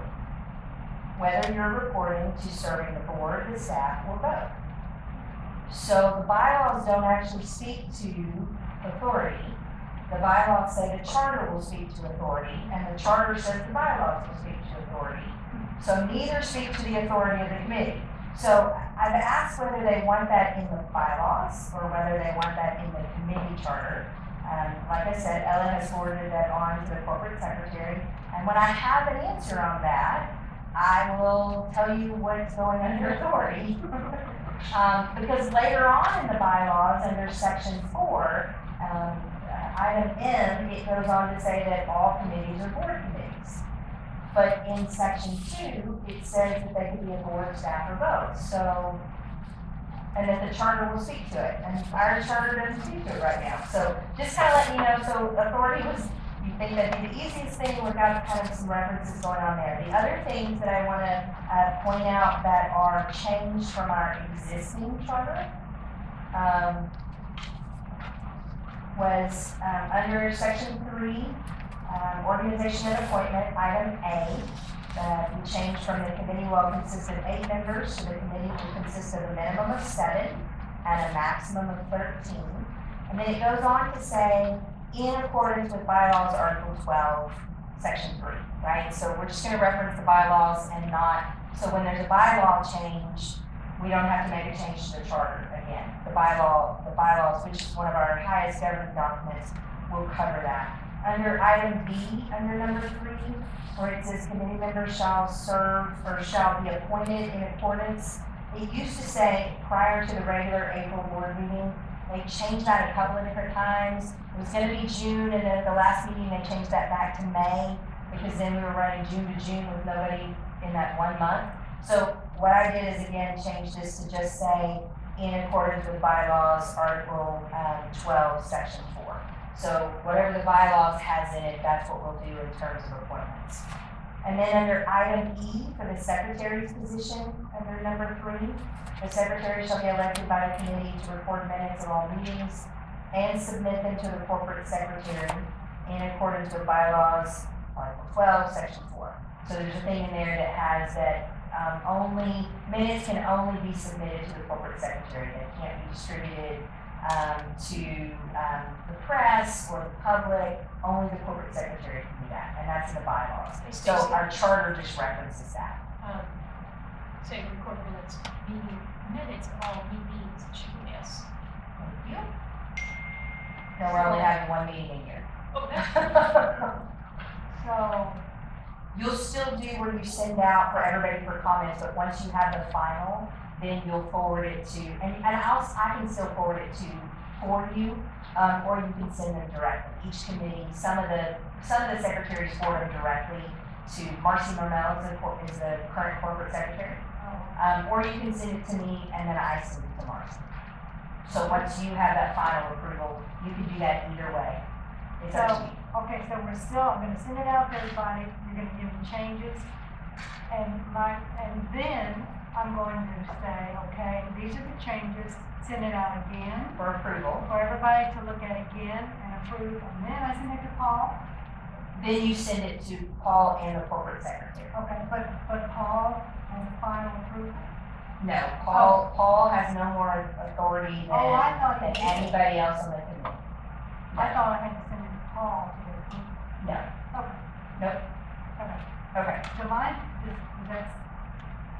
S1: whether you're reporting to serving the board, the staff, or both. So the bylaws don't actually speak to authority. The bylaws say the charter will speak to authority, and the charter says the bylaws will speak to authority. So neither speak to the authority of the committee. So I've asked whether they want that in the bylaws or whether they want that in the committee charter. Like I said, Ella has forwarded that on to the corporate secretary. And when I have an answer on that, I will tell you what's going under authority. Because later on in the bylaws, under section 4, item M, it goes on to say that all committees are board committees. But in section 2, it says that they could be a board, staff, or both. So, and that the charter will speak to it. And our charter doesn't speak to it right now. So just kind of let you know, so authority was, you think that'd be the easiest thing, we've got kind of some references going on there. The other things that I want to point out that are changed from our existing charter was under section 3, organization and appointment, item A, that we changed from the committee will consist of 8 members to the committee will consist of a minimum of 7 and a maximum of 13. And then it goes on to say, in accordance with bylaws, Article 12, Section 3, right? So we're just going to reference the bylaws and not, so when there's a bylaw change, we don't have to make a change to the charter again. The bylaws, which is one of our highest governing documents, will cover that. Under item B, under number 3, where it says committee members shall serve or shall be appointed in accordance, it used to say prior to the regular April board meeting. They changed that a couple of different times. It was gonna be June, and then at the last meeting, they changed that back to May, because then we were running June to June with nobody in that 1 month. So what I did is again, change this to just say, in accordance with bylaws, Article 12, Section 4. So whatever the bylaws has in it, that's what we'll do in terms of appointments. And then under item E, for the secretary's position, under number 3, the secretary shall be elected by the committee to record minutes of all meetings and submit them to the corporate secretary in accordance with bylaws, Article 12, Section 4. So there's a thing in there that has that minutes can only be submitted to the corporate secretary. They can't be distributed to the press or the public. Only the corporate secretary can do that, and that's in the bylaws.
S3: Hey,
S1: So
S3: Stacy.
S1: our charter just references that.
S3: Say record minutes, minutes of all meetings, it should be yes.
S1: Thank you. No, we're only having one meeting a year.
S3: Oh,
S5: So,
S1: You'll still do where you send out for everybody for comments, but once you have the final, then you'll forward it to, and I can still forward it to, for you, or you can send them directly. Each committee, some of the secretaries forward them directly to Marcy Monell is the current corporate secretary. Or you can send it to me and then I send it to Marcy. So once you have that final approval, you can do that either way. It's up to you.
S5: okay, so I'm gonna send it out to everybody, you're gonna give them changes, and then I'm going to say, okay, these are the changes, send it out again
S1: For approval.
S5: for everybody to look at again and approve, and then I send it to Paul.
S1: Then you send it to Paul and the corporate secretary.
S5: Okay, but Paul and the final approval.
S1: No, Paul has no more authority
S5: Oh, I thought
S1: than
S5: he did.
S1: anybody else on the committee.
S5: I thought I had to send it to Paul to get approval.
S1: No,
S5: Okay,
S1: nope,
S5: okay.
S1: okay.
S5: So mine, that's,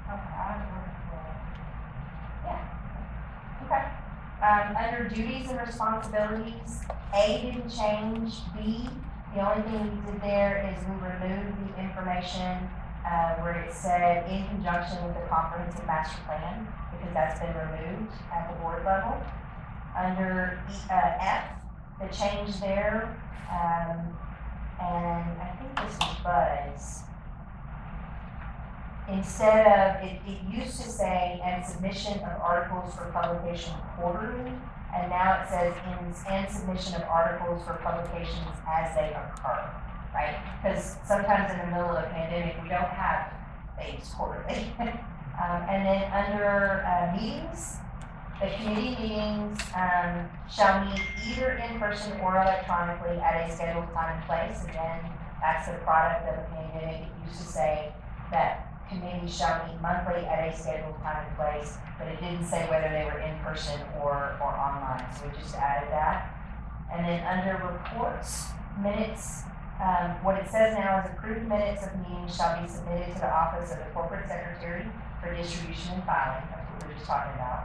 S5: okay, I don't know.
S1: Okay. Under duties and responsibilities, A didn't change. B, the only thing we did there is we removed the information where it said in conjunction with the comprehensive master plan, because that's been removed at the board level. Under F, the change there, and I think this is Buzz. Instead of, it used to say, and submission of articles for publication quarterly, and now it says, and submission of articles for publications as they occur, right? Because sometimes in the middle of a pandemic, we don't have things quarterly. And then under meetings, the committee meetings shall meet either in person or electronically at a scheduled time and place. Again, that's the product of the pandemic. It used to say that committees shall meet monthly at a scheduled time and place, but it didn't say whether they were in person or online, so we just added that. And then under reports, minutes, what it says now is approved minutes of meetings shall be submitted to the office of the corporate secretary for distribution and filing. That's what we were just talking about.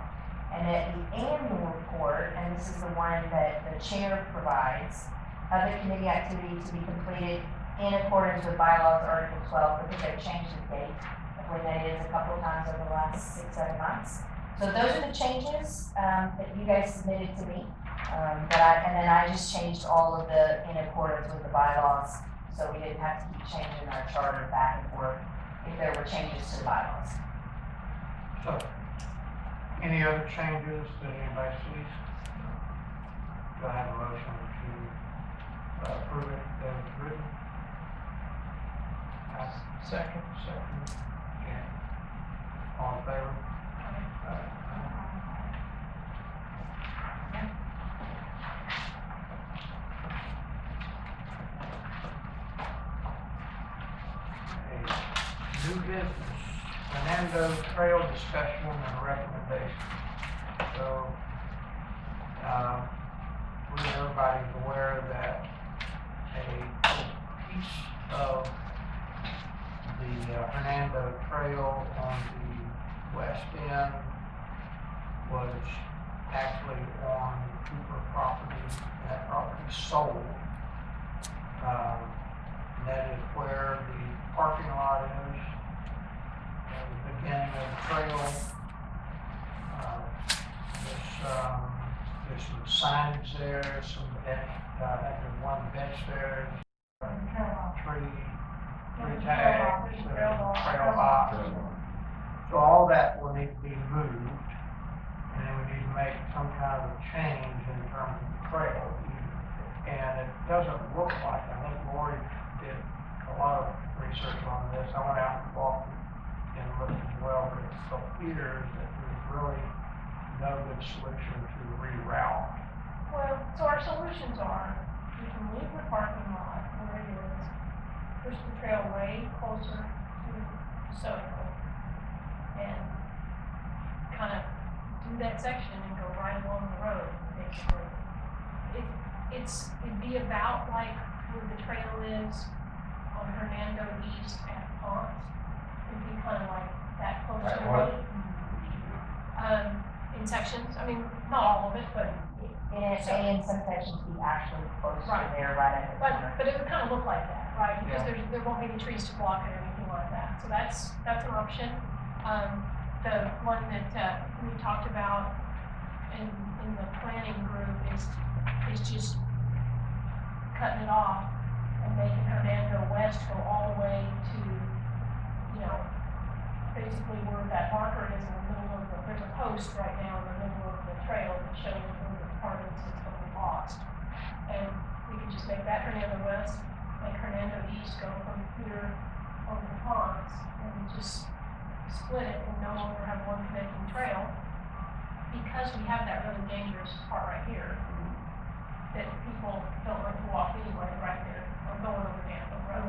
S1: And that the annual report, and this is the one that the chair provides, of the committee activity to be completed in accordance with bylaws, Article 12, because they've changed the date of when that is a couple of times over the last 6-7 months. So those are the changes that you guys submitted to me. And then I just changed all of the in accordance with the bylaws, so we didn't have to keep changing our charter back and forth if there were changes to the bylaws.
S4: So, any other changes that anybody sees? Do I have a motion to approve it as written?
S6: Second.
S4: Okay. All in favor? New business, Hernando Trail discussion and recommendation. So, everybody's aware that a piece of the Hernando Trail on the west end was actually on Hoover property, and that property sold. And that is where the parking lot is, and the beginning of the trail. There's some signage there, some bench, I think there's one bench there, tree tags, trail box. So all that will need to be moved, and then we need to make some kind of change in terms of the trail. And it doesn't look like, I think Laurie did a lot of research on this, I went out and walked and looked as well, but it appears that there's really no good solution to reroute.
S3: Well, so our solutions are, we can leave the parking lot where it is, push the trail way closer to Soto, and kind of do that section and go right along the road, basically. It'd be about like where the trail is on Hernando East at Ponce. It'd be kind of like that close to the road. In sections, I mean, not all of it, but.
S1: And in some sections, we actually close to
S3: Right.
S1: there, right at the corner.
S3: But it would kind of look like that, right? Because
S4: Yeah.
S3: there won't be any trees to block it or anything like that. So that's an option. The one that, we talked about in the planning group is just cutting it off and making Hernando West go all the way to, basically where that marker is in the middle of there's a post right now in the middle of the trail that shows where the apartments is going to be lost. And we can just make that Hernando West, make Hernando East go from here over the ponds, and just split it and no longer have one connecting trail, because we have that really dangerous part right here that people don't like to walk anyway, right there, or going over Danville Road.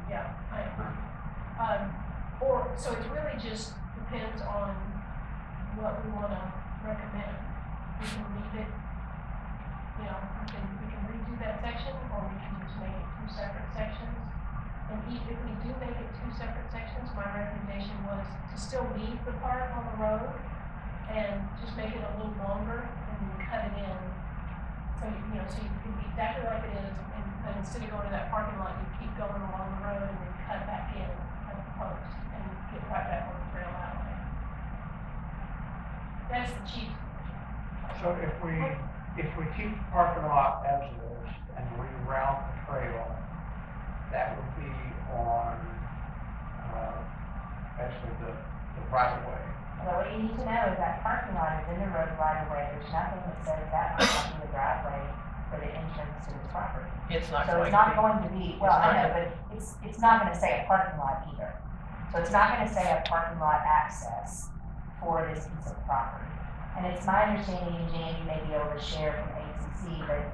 S3: Yeah, so it really just depends on what we wanna recommend. We can leave it, we can redo that section, or we can just make it two separate sections. And if we do make it two separate sections, my recommendation was to still leave the part on the road and just make it a little longer and then cut it in. So you can be exactly like it is, but instead of going to that parking lot, you keep going along the road and then cut back in at the post and get right back on the trail that way. That's the cheap.
S4: So if we keep the parking lot as is and reroute the trail, that would be on, actually the right of way.
S1: Well, what you need to know is that parking lot is in the road right away. There's nothing that says that must be the driveway for the entrance to this property.
S6: It's not
S1: So
S6: going
S1: it's not
S6: to be.
S1: going to be, well, I know, but it's not gonna say a parking lot either. So it's not gonna say a parking lot access for this piece of property. And it's my understanding, and Jan, you may be able to share from ACC, that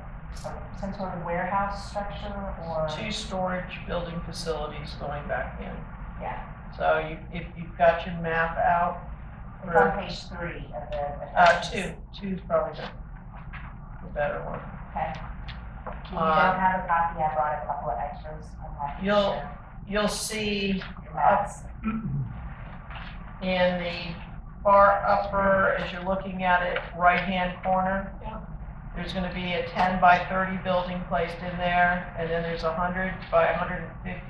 S1: some sort of warehouse structure or.
S6: 2 storage building facilities going back in.
S1: Yeah,
S6: So if you've got your map out.
S1: it's on page 3 of the.
S6: 2 is probably the better one.
S1: Okay. If you don't have a copy, I brought a couple of extras. I'm happy to share.
S6: You'll see
S1: That's,
S6: in the far upper, as you're looking at it, right-hand corner.
S3: Yeah.
S6: There's gonna be a 10 by 30 building placed in there, and then there's 100 by 150,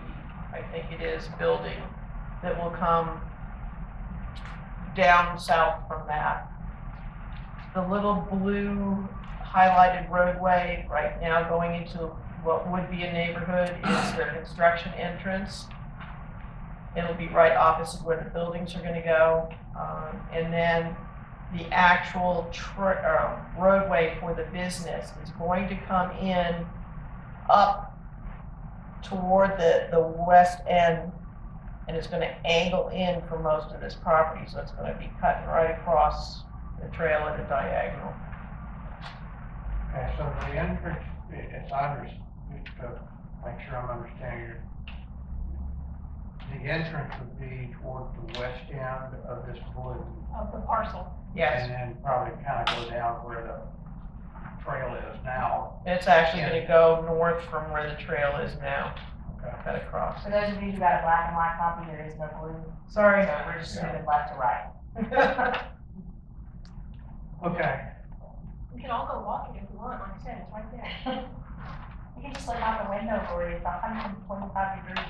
S6: I think it is, building that will come down south from that. The little blue highlighted roadway right now going into what would be a neighborhood is their construction entrance. It'll be right opposite where the buildings are gonna go. And then the actual roadway for the business is going to come in up toward the west end, and it's gonna angle in for most of this property, so it's gonna be cutting right across the trail at a diagonal.
S4: Okay, so the entrance, if just to make sure I'm understanding you, the entrance would be toward the west end of this blue.
S3: Of the parcel.
S6: Yes,
S4: And then probably kind of go down where the trail is now.
S6: it's actually gonna go north from where the trail is now,
S4: Okay.
S6: cut across.
S1: for those of you who got a black and white copy, there is no blue.
S6: Sorry.
S1: So we're just moving left to right.
S4: Okay,
S3: We can all go walk it if we want, like I said, it's right there.
S1: You can just look out the window for it, it's 125 degrees.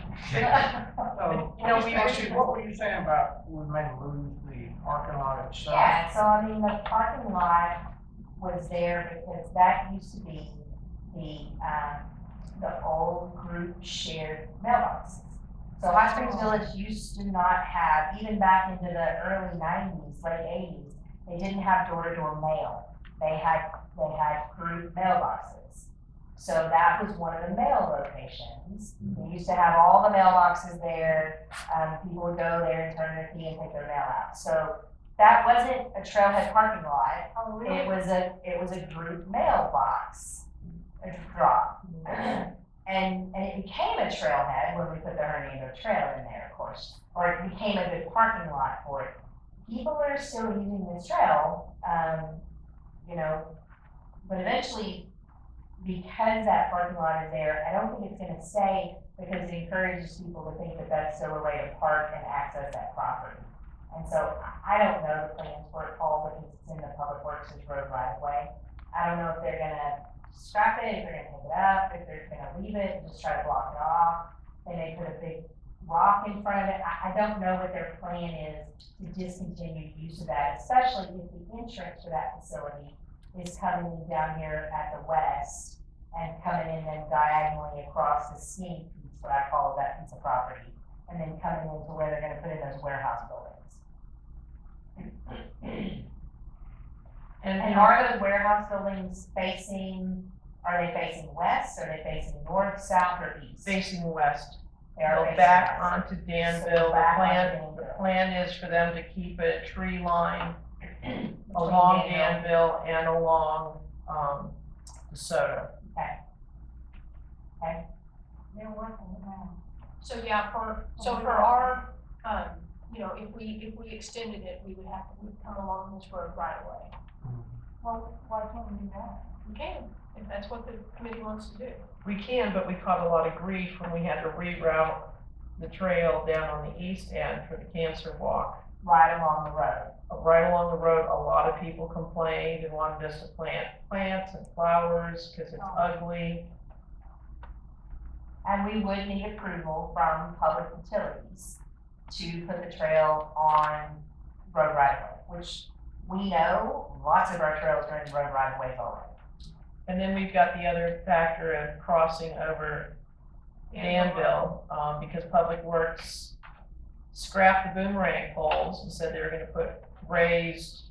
S4: so,
S6: You know, we
S4: Stacy, what were you saying about we may lose the parking lot itself?
S1: Yeah, so I mean, the parking lot was there because that used to be the old group shared mailboxes. So Hot Springs Village used to not have, even back into the early 90s, late 80s, they didn't have door-to-door mail. They had group mailboxes. So that was one of the mail locations. They used to have all the mailboxes there. People would go there and turn their key and take their mail out. So that wasn't a trailhead parking lot.
S5: Oh, really?
S1: It was a group mailbox, a drop. And it became a trailhead when we put the Hernando Trail in there, of course, or it became a good parking lot for it. People are still using this trail, you know, but eventually, because that parking lot is there, I don't think it's gonna stay because it encourages people to think that that's still a way to park and access that property. And so I don't know the plans for it all because it's in the Public Works Road right of way. I don't know if they're gonna scrap it, if they're gonna pick it up, if they're gonna leave it and just try to block it off. They may put a big rock in front of it. I don't know what their plan is to discontinue use of that, especially if the entrance to that facility is coming in down here at the west and coming in then diagonally across the skinny piece, what I call that piece of property, and then coming into where they're gonna put in those warehouse buildings. And are those warehouse buildings are they facing west, are they facing north, south, or east?
S6: facing west.
S1: They are
S6: Go
S1: facing
S6: back
S1: west.
S6: onto
S1: So
S6: Danville.
S1: back onto
S6: The
S1: Danville.
S6: plan is for them to keep a tree line along Danville and along, DeSoto.
S5: They're working it now.
S3: So yeah, for our, you know, if we extended it, we would come along this road right away.
S5: Well, why can't we do that?
S3: We can, if that's what the committee wants to do.
S6: We can, but we caught a lot of grief when we had to reroute the trail down on the east end for the cancer walk.
S1: Right along the road.
S6: Right along the road, a lot of people complained and wanted us to plant plants and flowers because it's ugly.
S1: And we would need approval from public utilities to put the trail on road right of way, which we know lots of our trails are in road right of ways already.
S6: And then we've got the other factor of crossing over Danville, because Public Works scrapped the boomerang poles and said they were gonna put raised.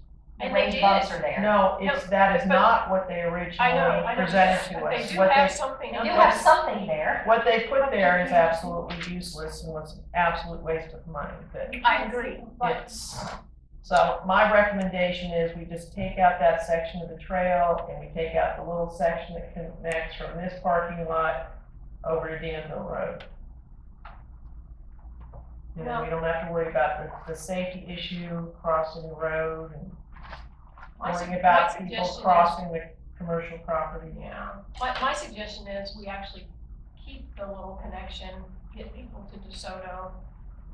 S3: And
S1: The raised
S3: they
S1: bumps
S3: did.
S1: are there.
S6: No, that is
S3: but-
S6: not what they
S3: I know,
S6: originally presented to
S3: but they
S6: us.
S3: do
S6: What
S3: have
S6: they,
S3: something.
S1: They do have something there.
S6: what they put there is absolutely useless and was an absolute waste of money, but
S3: I agree, but
S6: it's, so my recommendation is we just take out that section of the trail and we take out the little section that connects from this parking lot over to Danville Road. You know, we don't have to worry about the safety issue, crossing the road and worrying about people crossing the commercial property.
S3: Yeah, my suggestion is we actually keep the little connection, get people to DeSoto,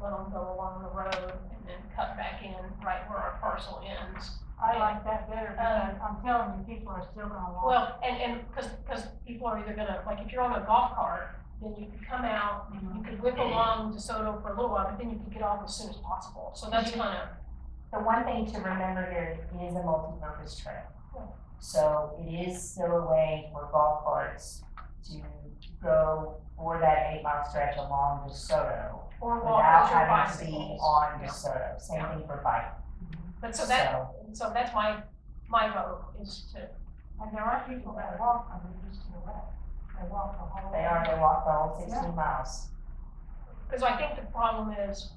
S3: let them go along the road, and then cut back in right where our parcel ends.
S5: I like that better because I'm telling you, people are still gonna walk.
S3: Well, and, cause people are either gonna, like, if you're on a golf cart, then you could come out, you could whip along DeSoto for a little while, but then you could get off as soon as possible, so that's kinda,
S1: The one thing to remember here, it is a multi-purpose trail. So it is still a way for golf carts to go for that 8-mile stretch along DeSoto
S3: or
S1: without
S3: walkers or
S1: having to be
S3: bicycles.
S1: on DeSoto. Same thing for bike.
S3: But so that's my vote is to,
S5: And there are people that walk from the east to the west. They walk the whole.
S1: They walk the whole 16 miles.
S3: cause I think the problem is,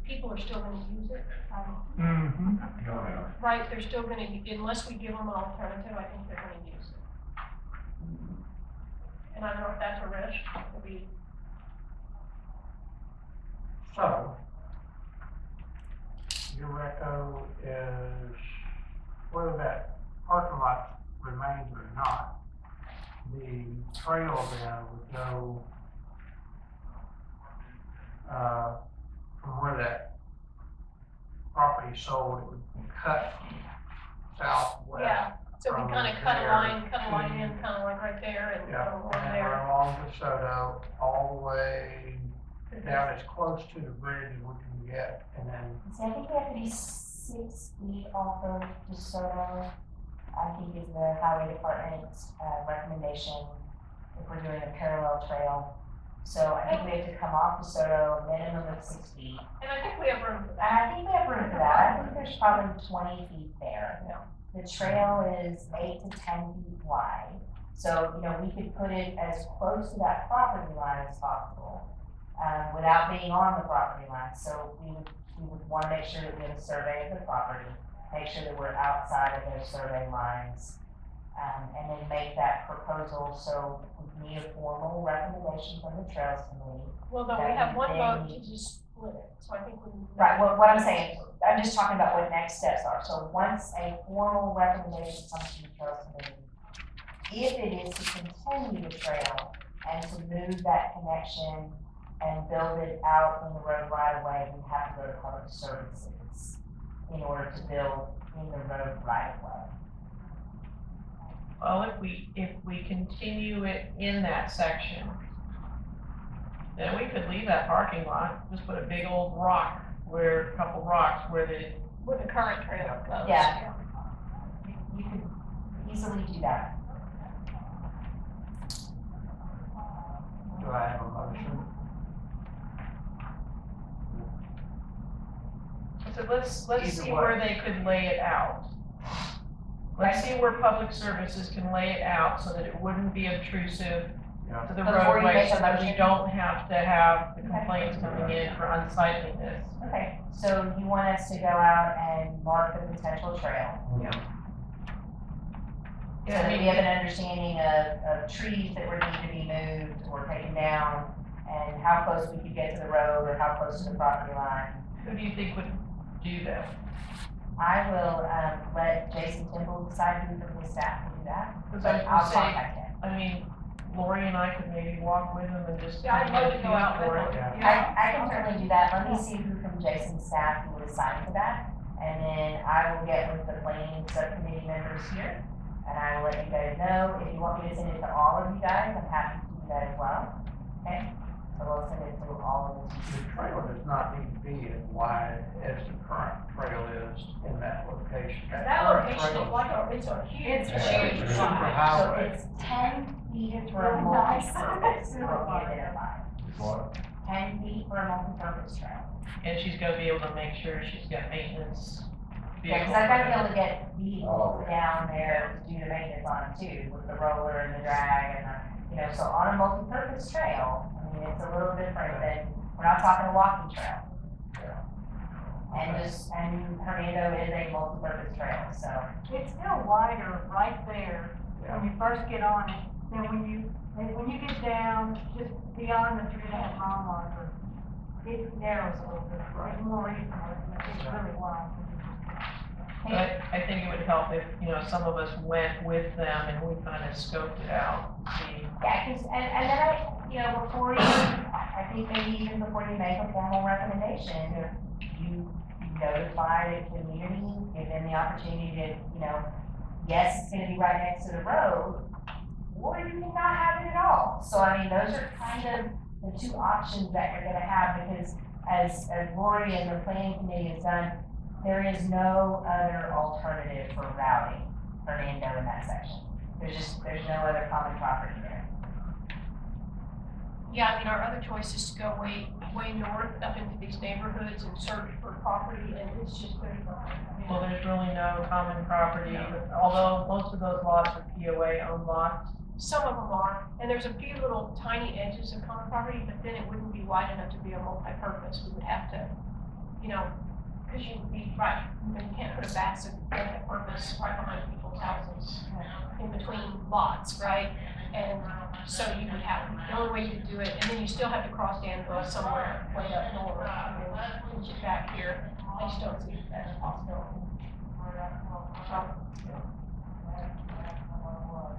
S3: people are still gonna use it.
S2: Mm-hmm.
S3: Right, they're still gonna, unless we give them an alternative, I think they're gonna use it. And I don't know if that's a risk, to be,
S4: So, your reco is, whether that parking lot remains or not, the trail then would go, from where that property sold, it would be cut southwest.
S3: Yeah, so we
S4: from
S3: kinda cut a
S4: there
S3: line in,
S4: to-
S3: kinda like right there and
S4: Yeah,
S3: go
S4: and
S3: along
S4: then we're
S3: there.
S4: along DeSoto, all the way down as close to the bridge as we can get, and then,
S1: See, I think we have to be 6 feet off of DeSoto, I think is the highway department's, recommendation if we're doing a parallel trail. So I think we have to come off DeSoto a minimum of 6 feet.
S3: And I think we have room for
S1: And
S3: that.
S1: I think we have room for that, I think there's probably 20 feet there.
S3: Yeah.
S1: The trail is 8 to 10 feet wide, so, you know, we could put it as close to that property line as possible, without being on the property line, so we would wanna make sure that we have a survey of the property, make sure that we're outside of those survey lines, and then make that proposal, so we need a formal recommendation from the Trails Committee.
S3: Well, no, we
S1: That
S3: have one vote
S1: they-
S3: to just split it, so I think we.
S1: Right, what I'm saying, I'm just talking about what next steps are, so once a formal recommendation comes from the Trails Committee, if it is to continue the trail and to move that connection and build it out in the road right away, we have to go to public services in order to build in the road right away.
S6: Well, if we continue it in that section, then we could leave that parking lot, just put a big old rock a couple rocks where the,
S3: Where the current trail goes.
S1: Yeah. You could easily do that.
S4: do I have a motion?
S6: so let's
S4: Either
S6: see
S4: way.
S6: where they could lay it out. Let's see where public services can lay it out so that it wouldn't be obtrusive
S4: Yeah.
S6: to the
S1: Before you
S6: roadway,
S1: make a
S6: so that we
S1: motion?
S6: don't have to have the complaints coming in for unsightliness.
S1: Okay, so you want us to go out and mark the potential trail?
S6: Yeah.
S1: So
S6: Yeah, I
S1: that
S6: mean,
S1: we have an understanding of trees that would need to be moved or taken down, and how close we could get to the road, or how close to the property line.
S6: who do you think would do that?
S1: I will, let Jason Temple decide who from his staff will do that,
S6: Because
S1: but
S6: I
S1: I'll
S6: would say,
S1: contact him.
S6: I mean, Laurie and I could maybe walk with them and just
S3: Yeah, I'd
S6: get
S3: love
S6: a
S3: to
S6: feel
S3: go out
S6: for
S3: with
S6: it.
S3: them.
S4: Yeah.
S1: I can certainly do that, let me see who from Jason's staff will assign to that, and then I will get with the planning subcommittee members here, and I will let you guys know. If you want me to send it to all of you guys, I'm happy to do that as well, okay? So we'll send it to all of you.
S4: The trail does not need to be as wide as the current trail is in that location.
S3: That
S4: current
S3: location
S4: trail
S3: is like it's a huge,
S7: Yeah,
S3: huge
S7: it's a
S3: spot.
S4: super
S1: So
S4: highway.
S1: it's 10 feet for a
S5: really nice.
S1: multi-purpose, what we identified.
S7: It's what?
S1: 10 feet for a multi-purpose trail.
S6: And she's gonna be able to make sure she's got maintenance.
S1: Yeah, cause I've gotta be able to get vehicles down there to do the maintenance on it too, with the roller and the drag and the, you know, so on a multi-purpose trail, I mean, it's a little different than, we're not talking a walking trail. And Hernando is a multi-purpose trail, so.
S5: It's still wider right there
S4: Yeah.
S5: when you first get on it, than when you get down just beyond the 3.5 mile marker. It narrows a little bit, it's more reasonable, it's really wide.
S6: But I think it would help if, you know, some of us went with them and we kind of scoped it out, see.
S1: Yeah, cause, and then I, you know, before you, I think maybe even before you make a formal recommendation, you notify the community, give them the opportunity to, you know, yes, it's gonna be right next to the road, or you can not have it at all. So I mean, those are kind of the two options that you're gonna have, because as Laurie and the planning committee has done, there is no other alternative for routing Hernando in that section. There's no other common property there.
S3: Yeah, I mean, our other choice is to go way north up into these neighborhoods and search for property, and it's just,
S6: Well, there's really no common property, although most of those lots are POA owned lots.
S3: some of them are, and there's a few little tiny edges of common property, but then it wouldn't be wide enough to be a multi-purpose. We would have to, you know, because you would be right, you can't put a massive multi-purpose right behind people's houses in between lots, right? And so you would have, the only way you could do it, and then you still have to cross Danville somewhere way up north, and then push it back here. I just don't see that as a possibility.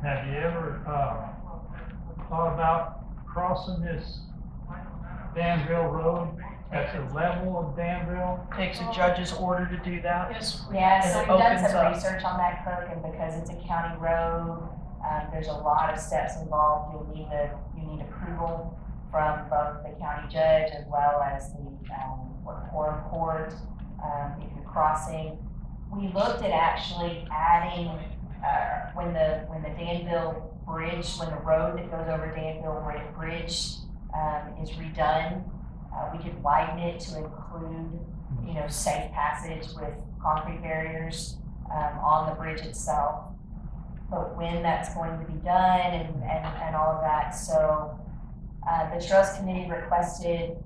S2: Have you ever, thought about crossing this Danville Road That's a level of Danville.
S6: Takes a judge's order to do that.
S3: Yes.
S1: Yeah,
S6: And
S1: so
S6: it
S1: we've done
S6: opens
S1: some
S6: up.
S1: research on that, Kirk, and because it's a county road, there's a lot of steps involved. You need approval from both the county judge as well as the, quorum court, if you're crossing. We looked at actually adding, when the Danville Bridge, when the road that goes over Danville Bridge, is redone, we could widen it to include, safe passage with concrete barriers, on the bridge itself. But when that's going to be done and all of that, so, the Trails Committee requested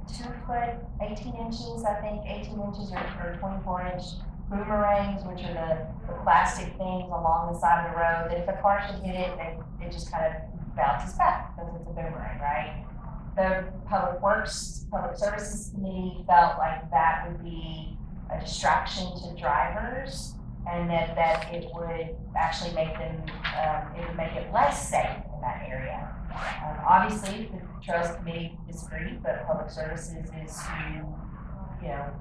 S1: 2 foot, 18 inches, I think, 18 inches or 24-inch boomerangs, which are the plastic things along the side of the road, that if a car should hit it, it just kind of bounces back because it's a boomerang, right? The Public Services Committee felt like that would be a distraction to drivers and that it would actually make them, it would make it less safe in that area. Obviously, the Trails Committee disagreed, but Public Services is who,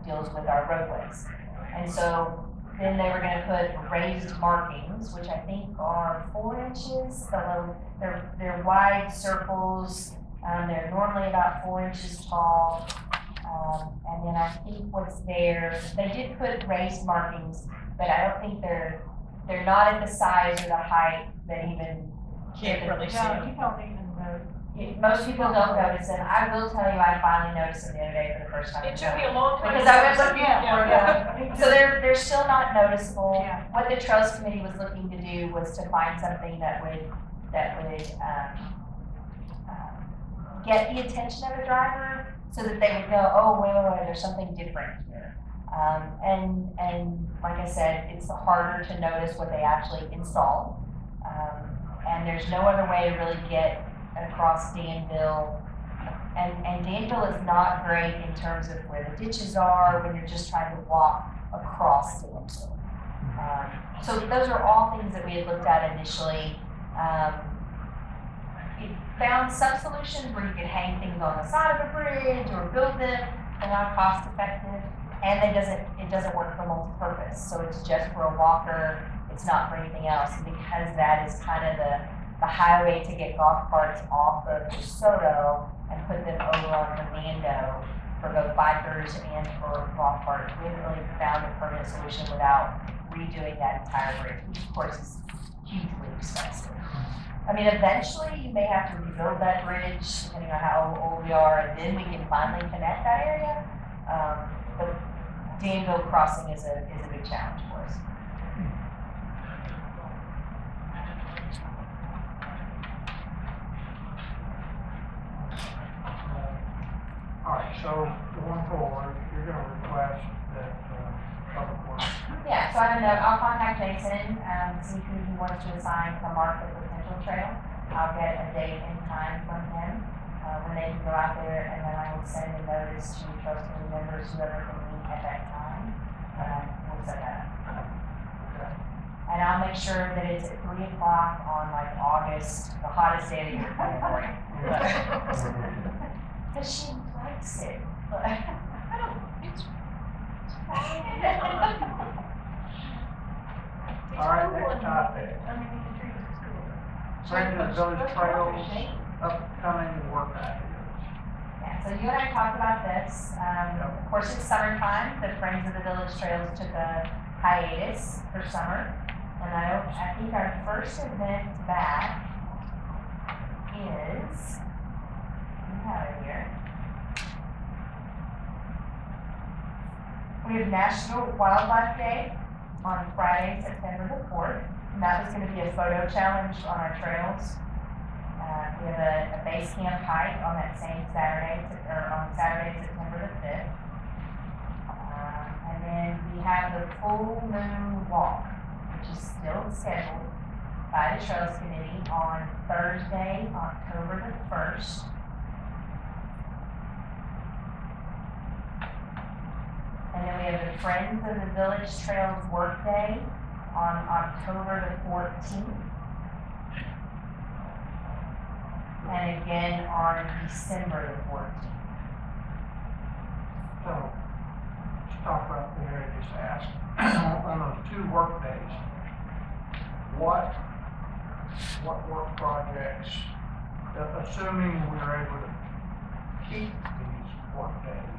S1: deals with our roadways. And so then they were gonna put raised markings, which I think are 4 inches, they're wide circles, they're normally about 4 inches tall. And then I think what's there, they did put raised markings, but I don't think they're not at the size or the height that even.
S6: Can't really see
S5: No,
S6: them.
S5: you don't even know.
S1: Most people don't notice it. I will tell you, I finally noticed them the other day for the first time.
S3: It took me a long time.
S1: Because I went looking
S5: Yeah,
S1: for them. So they're still not noticeable.
S5: Yeah.
S1: What the Trails Committee was looking to do was to find something that would get the attention of a driver so that they would go, oh, wait, there's something different here. And like I said, it's harder to notice what they actually installed. And there's no other way to really get across Danville. And Danville is not great in terms of where the ditches are when you're just trying to walk across Danville. So those are all things that we had looked at initially. We found some solutions where you could hang things on the side of a bridge or build them. They're not cost effective, and it doesn't work for multi-purpose. So it's just for a walker. It's not for anything else. And because that is kind of the highway to get golf carts off of DeSoto and put them over on Hernando for both bikers and for golf carts, we haven't really found a permanent solution without redoing that entire bridge, which of course is hugely expensive. I mean, eventually you may have to rebuild that bridge, depending on how old we are, and then we can finally connect that area. But Danville crossing is a big challenge for us.
S4: All right, so going forward, you're gonna request that, Public Works.
S1: Yeah, so I don't know, I'll contact Jason, see who he wants to assign to mark the potential trail. I'll get a date and time from him, when they can go out there, and then I will send a notice to Trails Committee members, whoever can meet at that time. We'll set that up.
S4: Okay.
S1: And I'll make sure that it's at 3 o'clock on like August, the hottest day of the year. Cause she likes it, but.
S3: I don't, it's
S4: All right, next topic.
S5: I mean, you can treat it as school.
S4: Friends of Village Trails, upcoming work ideas.
S1: Yeah, so you and I talked about this. Of course, it's summertime. The Friends of the Village Trails took a hiatus for summer. And I think our first event back is, we have it here. We have National Wildlife Day on Friday, September the 4th. And that was going to be a photo challenge on our trails. We have a base camp hike on that same Saturday, on Saturday, September the 5th. And then we have the full moon walk, which is still scheduled by the Trails Committee on Thursday, October the 1st. And then we have the Friends of the Village Trails Work Day on October the 14th. And again on December the 14th.
S4: stop right there and just ask, on those 2 work days, what work projects, assuming we're able to keep these work days,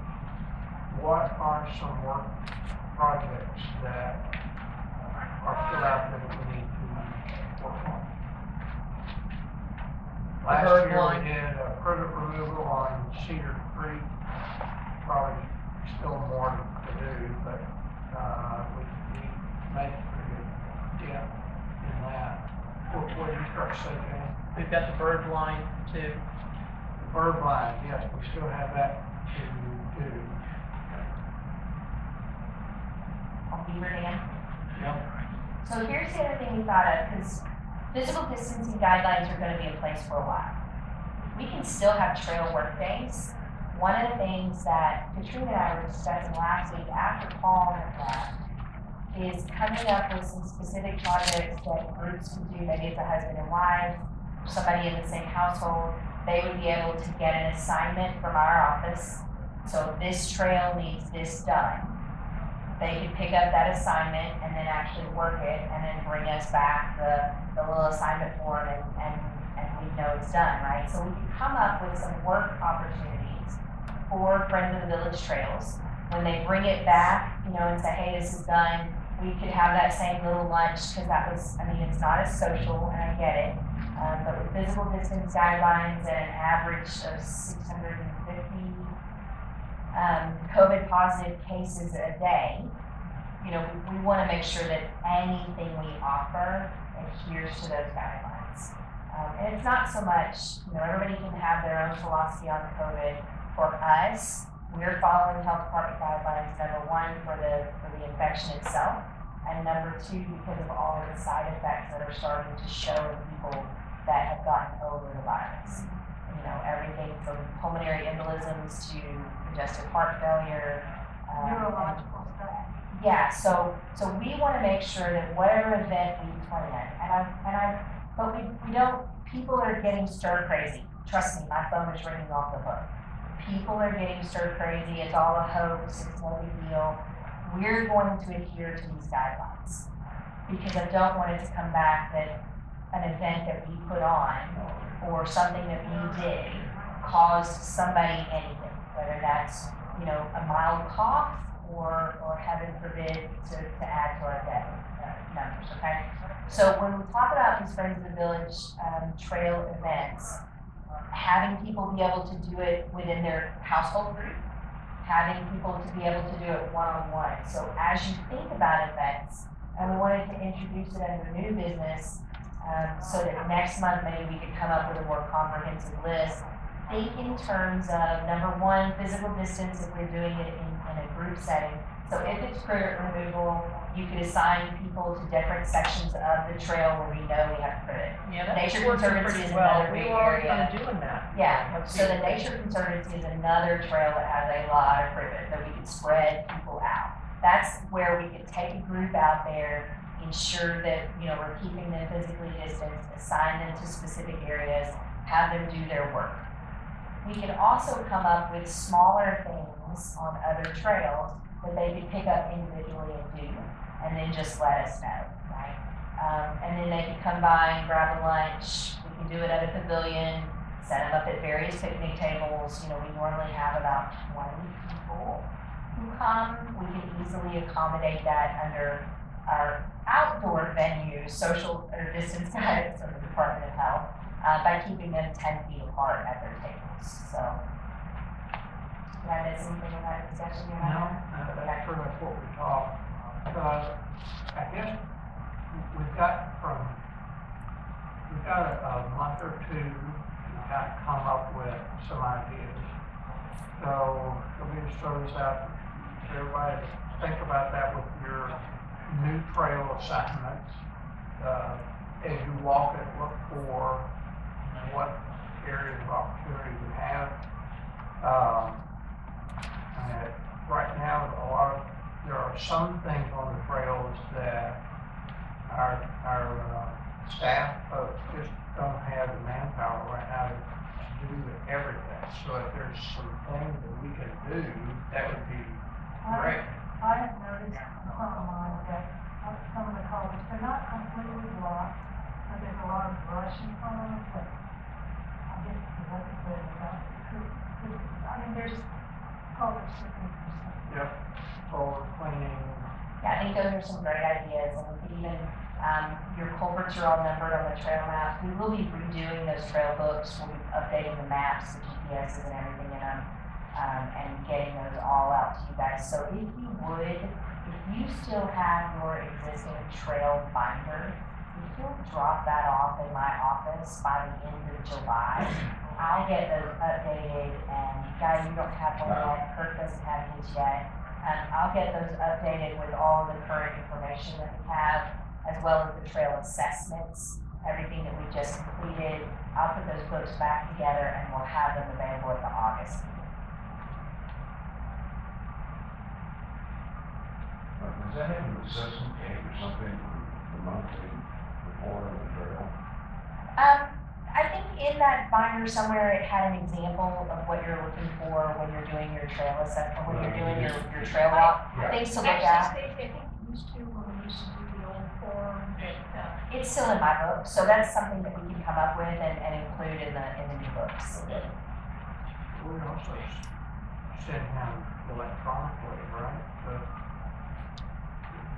S4: what are some work projects that are still out there that we need to work on? Last
S6: bird
S4: year
S6: line.
S4: we did a privet removal on Cedar Creek, probably still more to do, but, we made a pretty good dip in that. What did you start to say, Jan?
S6: We've got the bird line too.
S4: The bird line, yes, we still have that to do.
S1: On Beaver Dam.
S4: Yep.
S1: So here's the other thing we thought of, because physical distancing guidelines are gonna be in place for a while. We can still have trail work days. One of the things that Katrina and I were discussing last week after Paul had left is coming up with some specific projects that groups can do, maybe it's a husband and wife, somebody in the same household, they would be able to get an assignment from our office. So this trail needs this done. They could pick up that assignment and then actually work it and then bring us back the little assignment form and we know it's done, right? So we could come up with some work opportunities for Friends of the Village Trails. When they bring it back, and say, hey, this is done, we could have that same little lunch, because that was, it's not as social, and I get it. But with physical distance guidelines and an average of 650 COVID positive cases a day, we want to make sure that anything we offer adheres to those guidelines. And it's not so much, everybody can have their own philosophy on COVID. For us, we're following health department guidelines, number 1, for the infection itself, and number 2, because of all of the side effects that are starting to show in people that have gotten over the virus. Everything from pulmonary embolisms to congestive heart failure.
S5: Neurological stuff.
S1: Yeah, so we want to make sure that whatever event we plan, but we don't, people are getting stir crazy. Trust me, my phone is ringing off the hook. People are getting stir crazy, it's all a hoax, it's no big deal. We're going to adhere to these guidelines, because I don't want it to come back that an event that we put on or something that we did caused somebody anything, whether that's, a mild cough or heaven forbid to add to our death numbers, okay? So when we talk about these Friends of the Village trail events, having people be able to do it within their household group, having people to be able to do it one-on-one. So as you think about events, and we wanted to introduce it under new business, so that next month maybe we could come up with a more comprehensive list. Think in terms of, number 1, physical distance if we're doing it in a group setting. So if it's privet removal, you could assign people to different sections of the trail where we know we have privet.
S6: Yeah, that's
S1: Nature
S6: working
S1: Conservancy
S6: pretty
S1: is
S6: well.
S1: another
S6: We
S1: big
S6: were already
S1: area.
S6: kind of doing that.
S1: Yeah,
S6: Let's
S1: so
S6: see.
S1: the Nature Conservancy is another trail that has a lot of privet that we could spread people out. That's where we could take a group out there, ensure that, we're keeping them physically distanced, assign them to specific areas, have them do their work. We can also come up with smaller things on other trails that they could pick up individually and do, and then just let us know, right? And then they could come by and grab a lunch. We can do it at a pavilion, set them up at various picnic tables. We normally have about 20 people who come. We can easily accommodate that under our outdoor venues, social or distance guidance from the Department of Health, by keeping them 10 feet apart at their tables. So, did I miss anything in that discussion?
S4: No, that's pretty much what we talked. I guess we've got a month or 2 to kind of come up with some ideas. So let me just throw this out to everybody. Think about that with your new trail assignments. As you walk it, look for what areas of opportunity you have. And right now, there are some things on the trails that our staff folks just don't have the manpower right now to do everything. So if there's some things that we can do, that would be great.
S5: I have noticed some of mine that some of the culverts, they're not completely blocked, but there's a lot of brush in front of them, but I guess the weather good about I mean, there's culverts that can be something.
S4: Yep, or cleaning,
S1: Yeah, I think those are some great ideas, and we could even, your culverts are all numbered on the trail maps. We will be redoing those trail books, we'll be updating the maps, the GPSs and everything in them, and getting those all out to you guys. So if you would, if you still have your existing trail binder, if you'll drop that off in my office by the end of July, I'll get those updated, and guys, you don't have one yet, Kirk doesn't have his yet. I'll get those updated with all the current information that we have, as well as the trail assessments, everything that we just completed. I'll put those books back together and we'll have them available at the August meeting.
S7: Does that have an assessment tape or something for the monthly report on the trail?
S1: I think in that binder somewhere it had an example of what you're looking for when you're doing your trail assessment, when you're doing your trail walk,
S7: Yeah.
S1: things to look at.
S3: Actually, Stacy, I think we used to, when we used to do the old form, that,
S1: It's still in my book, so that's something that we can come up with and include in the new books.
S7: Okay.
S4: we also send him electronically, right?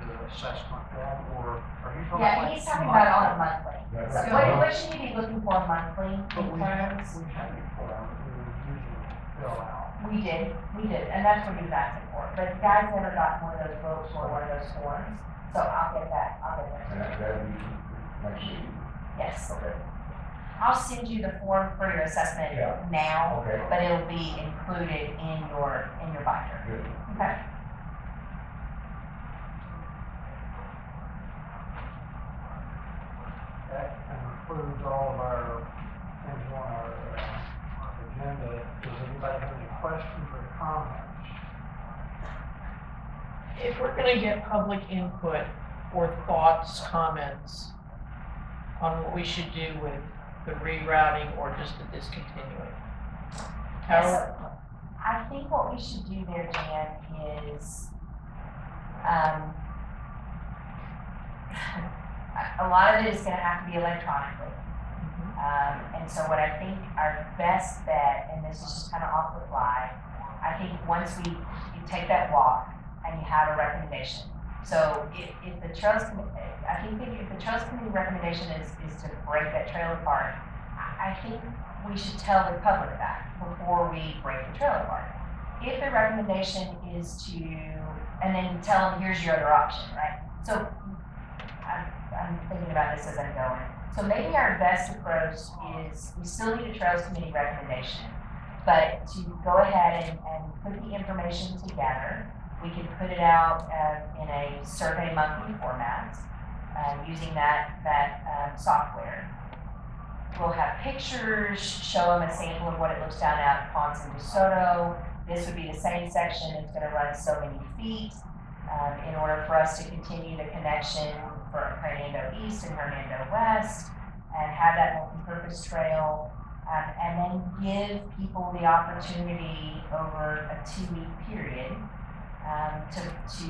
S4: The assessment form, or are you talking about?
S1: Yeah, he's talking about on a monthly.
S7: That's
S1: So
S7: right.
S1: what should you be looking for monthly
S4: But
S1: in
S4: we have
S1: terms?
S4: a form that we usually fill out.
S1: We did, and that's what he was asking for. But the guys never got one of those books or one of those forms, so I'll get that.
S7: And that'd be next week.
S1: Yes,
S7: Okay.
S1: I'll send you the form for your assessment
S7: Yeah.
S1: now,
S7: Okay.
S1: but it'll be included in your binder.
S7: Good.
S1: Okay.
S4: That includes all of our things on our agenda. Does anybody have any questions or comments?
S6: If we're gonna get public input or thoughts, comments on what we should do with the rerouting or just the discontinuing. How,
S1: I think what we should do there, Jan, is, a lot of it is gonna have to be electronically. And so what I think our best bet, and this is just kind of off the fly, I think once you take that walk and you have a recommendation. So if the trails committee, I think if the trails committee recommendation is to break that trail apart, I think we should tell the public that before we break the trail apart. If the recommendation is to, and then tell them, here's your other option, right? So I'm thinking about this as I'm going. So maybe our best approach is, we still need a Trails Committee recommendation, but to go ahead and put the information together. We can put it out in a Survey Monkey format, using that software. We'll have pictures, show them a sample of what it looks down at Ponce de Leon. This would be the same section, it's gonna run so many feet. In order for us to continue the connection for Hernando East and Hernando West, and have that multi-purpose trail, and then give people the opportunity over a 2-week period to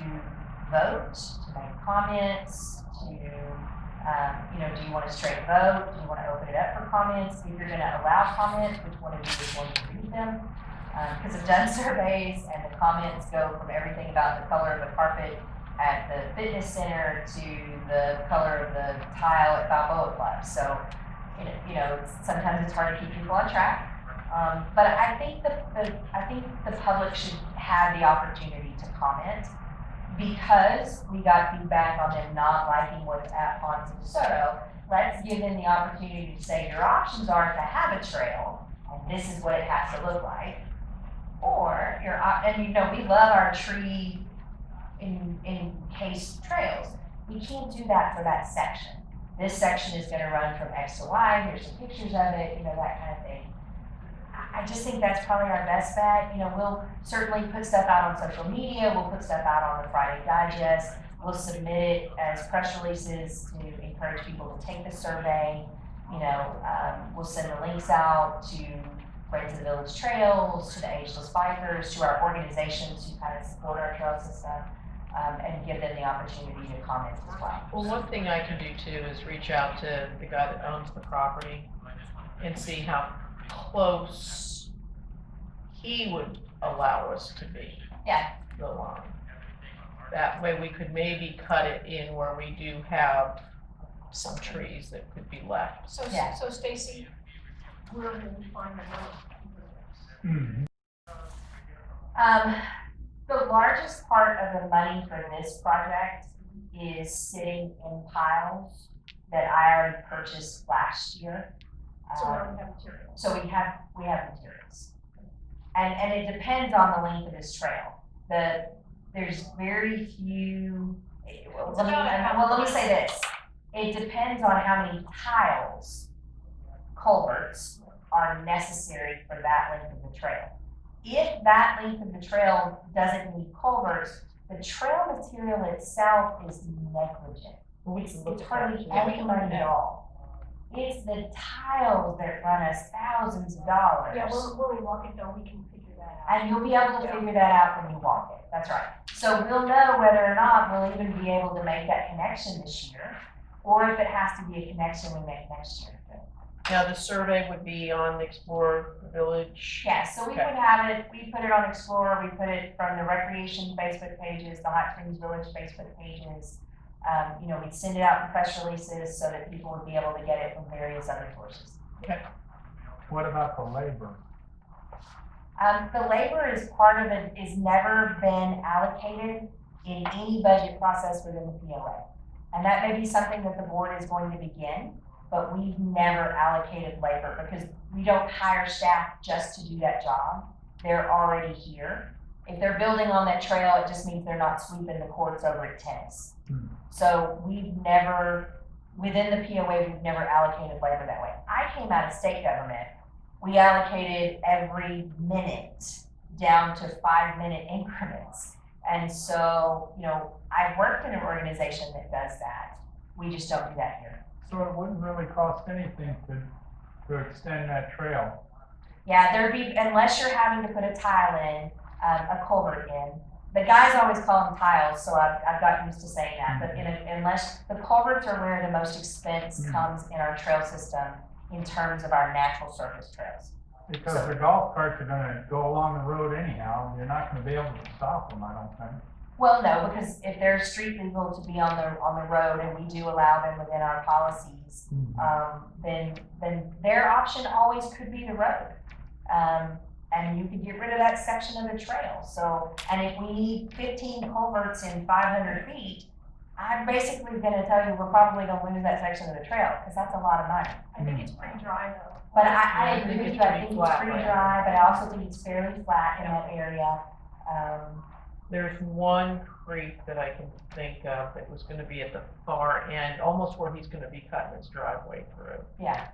S1: vote, to make comments, to, do you want a straight vote? Do you want to open it up for comments? If you're going to allow comments, which one of you is going to read them? Because I've done surveys and the comments go from everything about the color of the carpet at the fitness center to the color of the tile at Balboa Club. So, sometimes it's hard to keep people on track. But I think the public should have the opportunity to comment, because we got feedback on them not liking what's at Ponce de Leon. Let's give them the opportunity to say your options are to have a trail, and this is what it has to look like. Or we love our tree encased trails. We can't do that for that section. This section is gonna run from X to Y, here's some pictures of it, that kind of thing. I just think that's probably our best bet. We'll certainly put stuff out on social media, we'll put stuff out on the Friday Digest, we'll submit it as press releases to encourage people to take the survey. We'll send the links out to Friends of the Village Trails, to the Ageless Bikers, to our organizations who kind of support our trail system. and give them the opportunity to comment as well.
S6: Well, one thing I can do too is reach out to the guy that owns the property and see how close he would allow us to be.
S1: Yeah.
S6: The line. That way we could maybe cut it in where we do have some trees that could be left.
S3: So,
S1: Yeah.
S3: so Stacy, where will we find the money?
S1: The largest part of the money for this project is sitting in piles that I already purchased last year.
S3: So we already have materials.
S1: So we have materials. And it depends on the length of this trail. There's very few, let me say this. It depends on how many tiles, culverts, are necessary for that length of the trail. If that length of the trail doesn't need culverts, the trail material itself is negligent. It's hardly any money at all. It's the tiles that run us thousands of dollars.
S3: Yeah, when we walk it though, we can figure that out.
S1: And you'll be able to figure that out when you walk it, that's right. So we'll know whether or not we'll even be able to make that connection this year, or if it has to be a connection we make next year.
S6: Now, the survey would be on the Explorer Village.
S1: Yeah, so we
S6: Okay.
S1: would have it, we put it on Explorer, we put it from the Recreation Facebook pages, the Hot Springs Village Facebook pages. We'd send it out in press releases so that people would be able to get it from various other sources.
S2: What about the labor?
S1: The labor is part of it, is never been allocated in any budget process within the POA. And that may be something that the board is going to begin, but we've never allocated labor because we don't hire staff just to do that job. They're already here. If they're building on that trail, it just means they're not sweeping the courts over at tennis. So we've never, within the POA, we've never allocated labor that way. I came out of state government. We allocated every minute down to 5-minute increments. And so, I've worked in an organization that does that. We just don't do that here.
S2: So it wouldn't really cost anything to extend that trail.
S1: Yeah, there'd be, unless you're having to put a tile in, a culvert in. The guys always call them tiles, so I've gotten used to saying that. But unless, the culverts are where the most expense comes in our trail system in terms of our natural surface trails.
S2: Because the golf carts are gonna go along the road anyhow, you're not gonna be able to stop them, I don't think.
S1: Well, no, because if they're street legal to be on the road, and we do allow them within our policies, then their option always could be the road. And you could get rid of that section of the trail. So, and if we need 15 culverts in 500 feet, I'm basically gonna tell you, we're probably gonna lose that section of the trail, because that's a lot of money.
S3: I think it's pretty dry though.
S1: But I agree with you, I think it's
S6: flat
S1: pretty
S6: right
S1: dry, but I also think it's fairly flat in that area.
S6: There's one creek that I can think of that was gonna be at the far end, almost where he's gonna be cutting his driveway through,
S1: Yeah,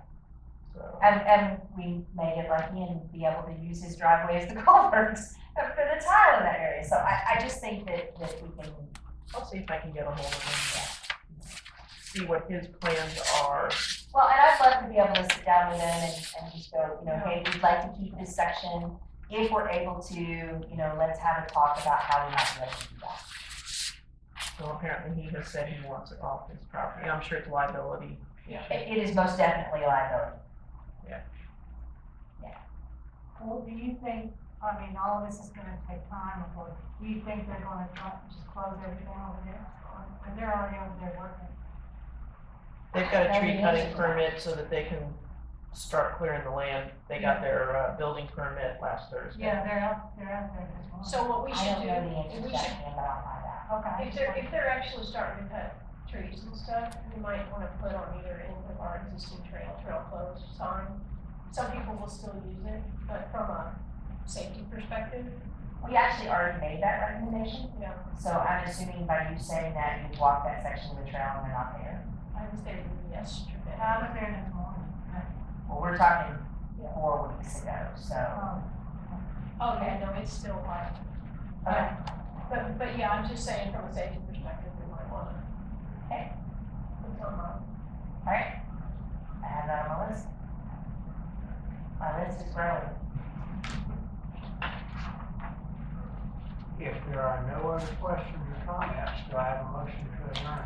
S6: so.
S1: and we may get lucky and be able to use his driveway as the culverts for the tile in that area. So I just think that we can,
S6: I'll see if I can get a hold of him, see what his plans are.
S1: well, and I'd love to be able to sit down with them and just go, hey, we'd like to keep this section. If we're able to, let's have a talk about how we might be able to do that.
S6: So apparently he has said he wants it off his property. I'm sure it's liability. Yeah.
S1: It is most definitely a liability.
S5: Well, do you think, all of this is gonna take time, or do you think they're gonna just close everything over there? Or they're already over there working?
S6: They've got a tree cutting permit so that they can start clearing the land. They got their building permit last Thursday.
S5: Yeah, they're out there this morning.
S3: So what we
S1: I
S3: should
S1: don't
S3: do,
S1: know the answer to
S3: we
S1: that,
S3: should,
S1: Pam, but I'll find out.
S5: Okay.
S3: if they're actually starting to cut trees and stuff, we might wanna put on either end of our existing trail closed sign. Some people will still use it, but from a safety perspective,
S1: We actually already made that recommendation, so I'm assuming by you saying that you walked that section of the trail and they're not there.
S3: I was there yesterday.
S5: I was there this morning.
S1: Well, we're talking 4 weeks ago, so.
S3: Oh, yeah, no, it's still like,
S1: Okay.
S3: but yeah, I'm just saying from a safety perspective, we might wanna.
S1: Okay.
S3: Put some on.
S1: All right, I have that on my list. My list is growing.
S4: If there are no other questions or comments. Do I have a motion to adjourn?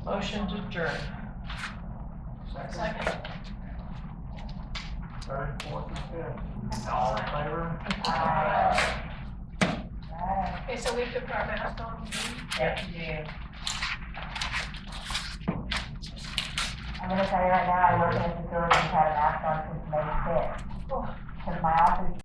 S6: Motion to adjourn.
S3: Second.
S2: Third, fourth, and fifth. All in favor?
S3: Okay, so we took our mask on.
S6: Yep, yeah.
S1: I'm gonna tell you right now, I work in a facility and had a mask on since May 5th. Because my office